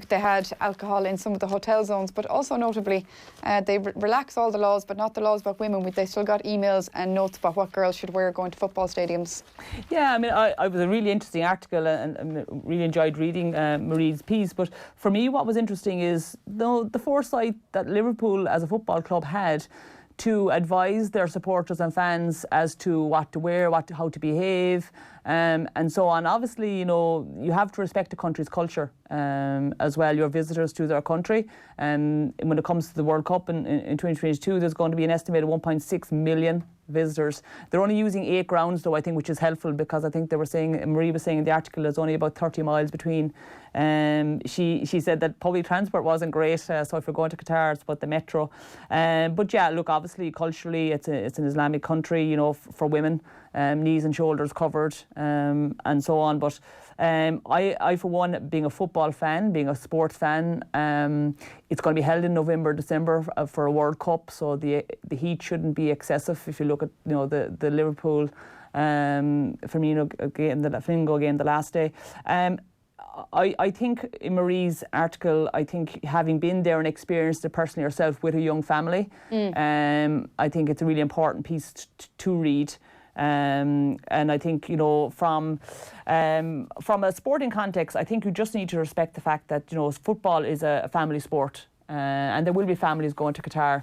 they had alcohol in some of the hotel zones, but also notably they relax all the laws, but not the laws about women. They still got emails and notes about what girls should wear going to football stadiums. Yeah, I mean, I was a really interesting article and really enjoyed reading Marie's piece. But for me, what was interesting is the foresight that Liverpool as a football club had to advise their supporters and fans as to what to wear, how to behave, and so on. Obviously, you know, you have to respect the country's culture as well. You're visitors to their country. When it comes to the World Cup in 2022, there's going to be an estimated 1.6 million visitors. They're only using 8 grounds though, I think, which is helpful, because I think they were saying, Marie was saying in the article, there's only about 30 miles between. She said that public transport wasn't great, so if you're going to Qatar, it's about the metro. But yeah, look, obviously culturally it's an Islamic country, you know, for women, knees and shoulders covered, and so on. But I for one, being a football fan, being a sports fan, it's going to be held in November, December for a World Cup, so the heat shouldn't be excessive. If you look at, you know, the Liverpool Flamingo game the last day. I think in Marie's article, I think having been there and experienced it personally herself with a young family, I think it's a really important piece to read. And I think, you know, from a sporting context, I think you just need to respect the fact that, you know, football is a family sport, and there will be families going to Qatar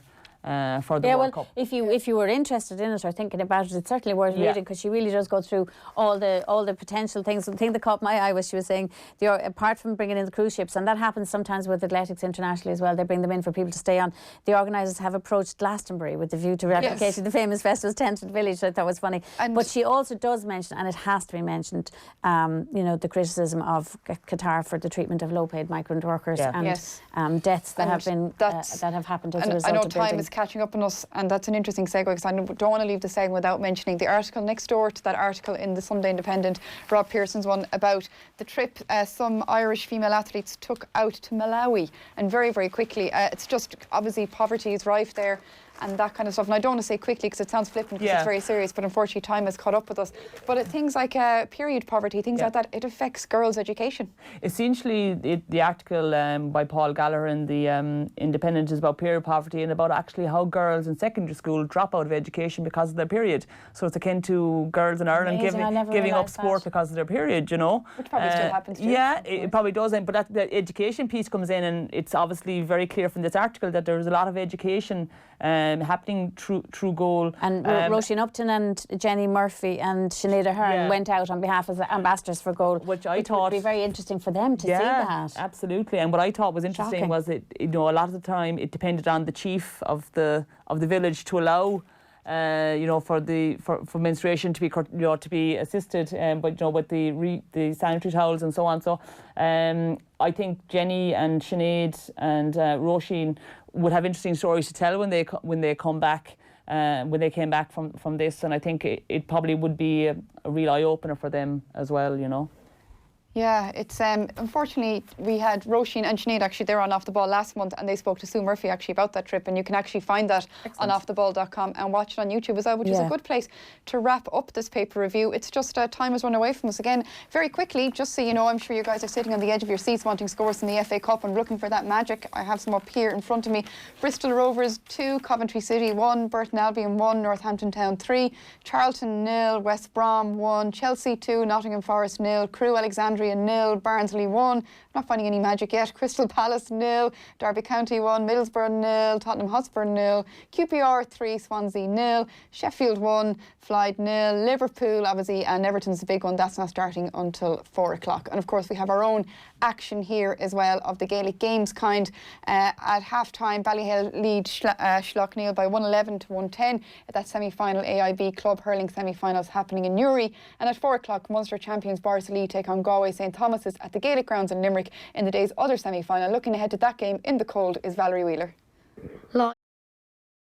for the World Cup. If you were interested in it or thinking about it, it's certainly worth reading, because she really does go through all the potential things. The thing that caught my eye was she was saying, apart from bringing in the cruise ships, and that happens sometimes with athletics internationally as well, they bring them in for people to stay on. The organisers have approached Glastonbury with the view to replicating the famous Festivals Tented Village. I thought was funny. But she also does mention, and it has to be mentioned, you know, the criticism of Qatar for the treatment of low-paid migrant workers and deaths that have happened as a result of building. Time is catching up on us, and that's an interesting segue, because I don't want to leave the segment without mentioning the article next door to that article in the Sunday Independent, Rob Pearson's one, about the trip some Irish female athletes took out to Malawi, and very, very quickly. It's just, obviously, poverty is rife there and that kind of stuff. And I don't want to say quickly because it sounds flippant, because it's very serious, but unfortunately time has caught up with us. But things like period poverty, things like that, it affects girls' education. Essentially, the article by Paul Gallagher in the Independent is about period poverty and about actually how girls in secondary school drop out of education because of their period. So it's akin to girls in Ireland giving up sport because of their period, you know. Which probably still happens too. Yeah, it probably does. But the education piece comes in, and it's obviously very clear from this article that there's a lot of education happening through goal. And Roisin Upton and Jenny Murphy and Sinead Ahern went out on behalf as ambassadors for goal, which I thought would be very interesting for them to see that. Absolutely. And what I thought was interesting was that, you know, a lot of the time it depended on the chief of the village to allow you know, for menstruation to be, you know, to be assisted, but, you know, with the sanitary towels and so on. So I think Jenny and Sinead and Roisin would have interesting stories to tell when they come back, when they came back from this, and I think it probably would be a real eye opener for them as well, you know. Yeah, it's unfortunately we had Roisin and Sinead actually there on Off the Ball last month, and they spoke to Sue Murphy actually about that trip, and you can actually find that on offtheball.com and watch it on YouTube as well, which is a good place to wrap up this paper review. It's just time has run away from us again. Very quickly, just so you know, I'm sure you guys are sitting on the edge of your seats wanting scores in the FA Cup and looking for that magic. I have some up here in front of me. Bristol Rovers 2, Coventry City 1, Burton Albion 1, Northampton Town 3, Charlton 0, West Brom 1, Chelsea 2, Nottingham Forest 0, Crewe Alexandria 0, Barnsley 1. Not finding any magic yet. Crystal Palace 0, Derby County 1, Middlesbrough 0, Tottenham Hotspur 0, QPR 3, Swansea 0, Sheffield 1, Clyde 0, Liverpool obviously, and Everton's the big one. That's not starting until 4 o'clock. And of course we have our own action here as well of the Gaelic games kind. At half-time, Ballyhale lead Schlockneil by 111 to 110 at that semi-final AIB Club Hurling semi-finals happening in Newry. And at 4 o'clock, Munster champions Barnsley take on Galway St Thomas's at the Gaelic grounds in Limerick in the day's other semi-final. Looking ahead to that game in the cold is Valerie Wheeler.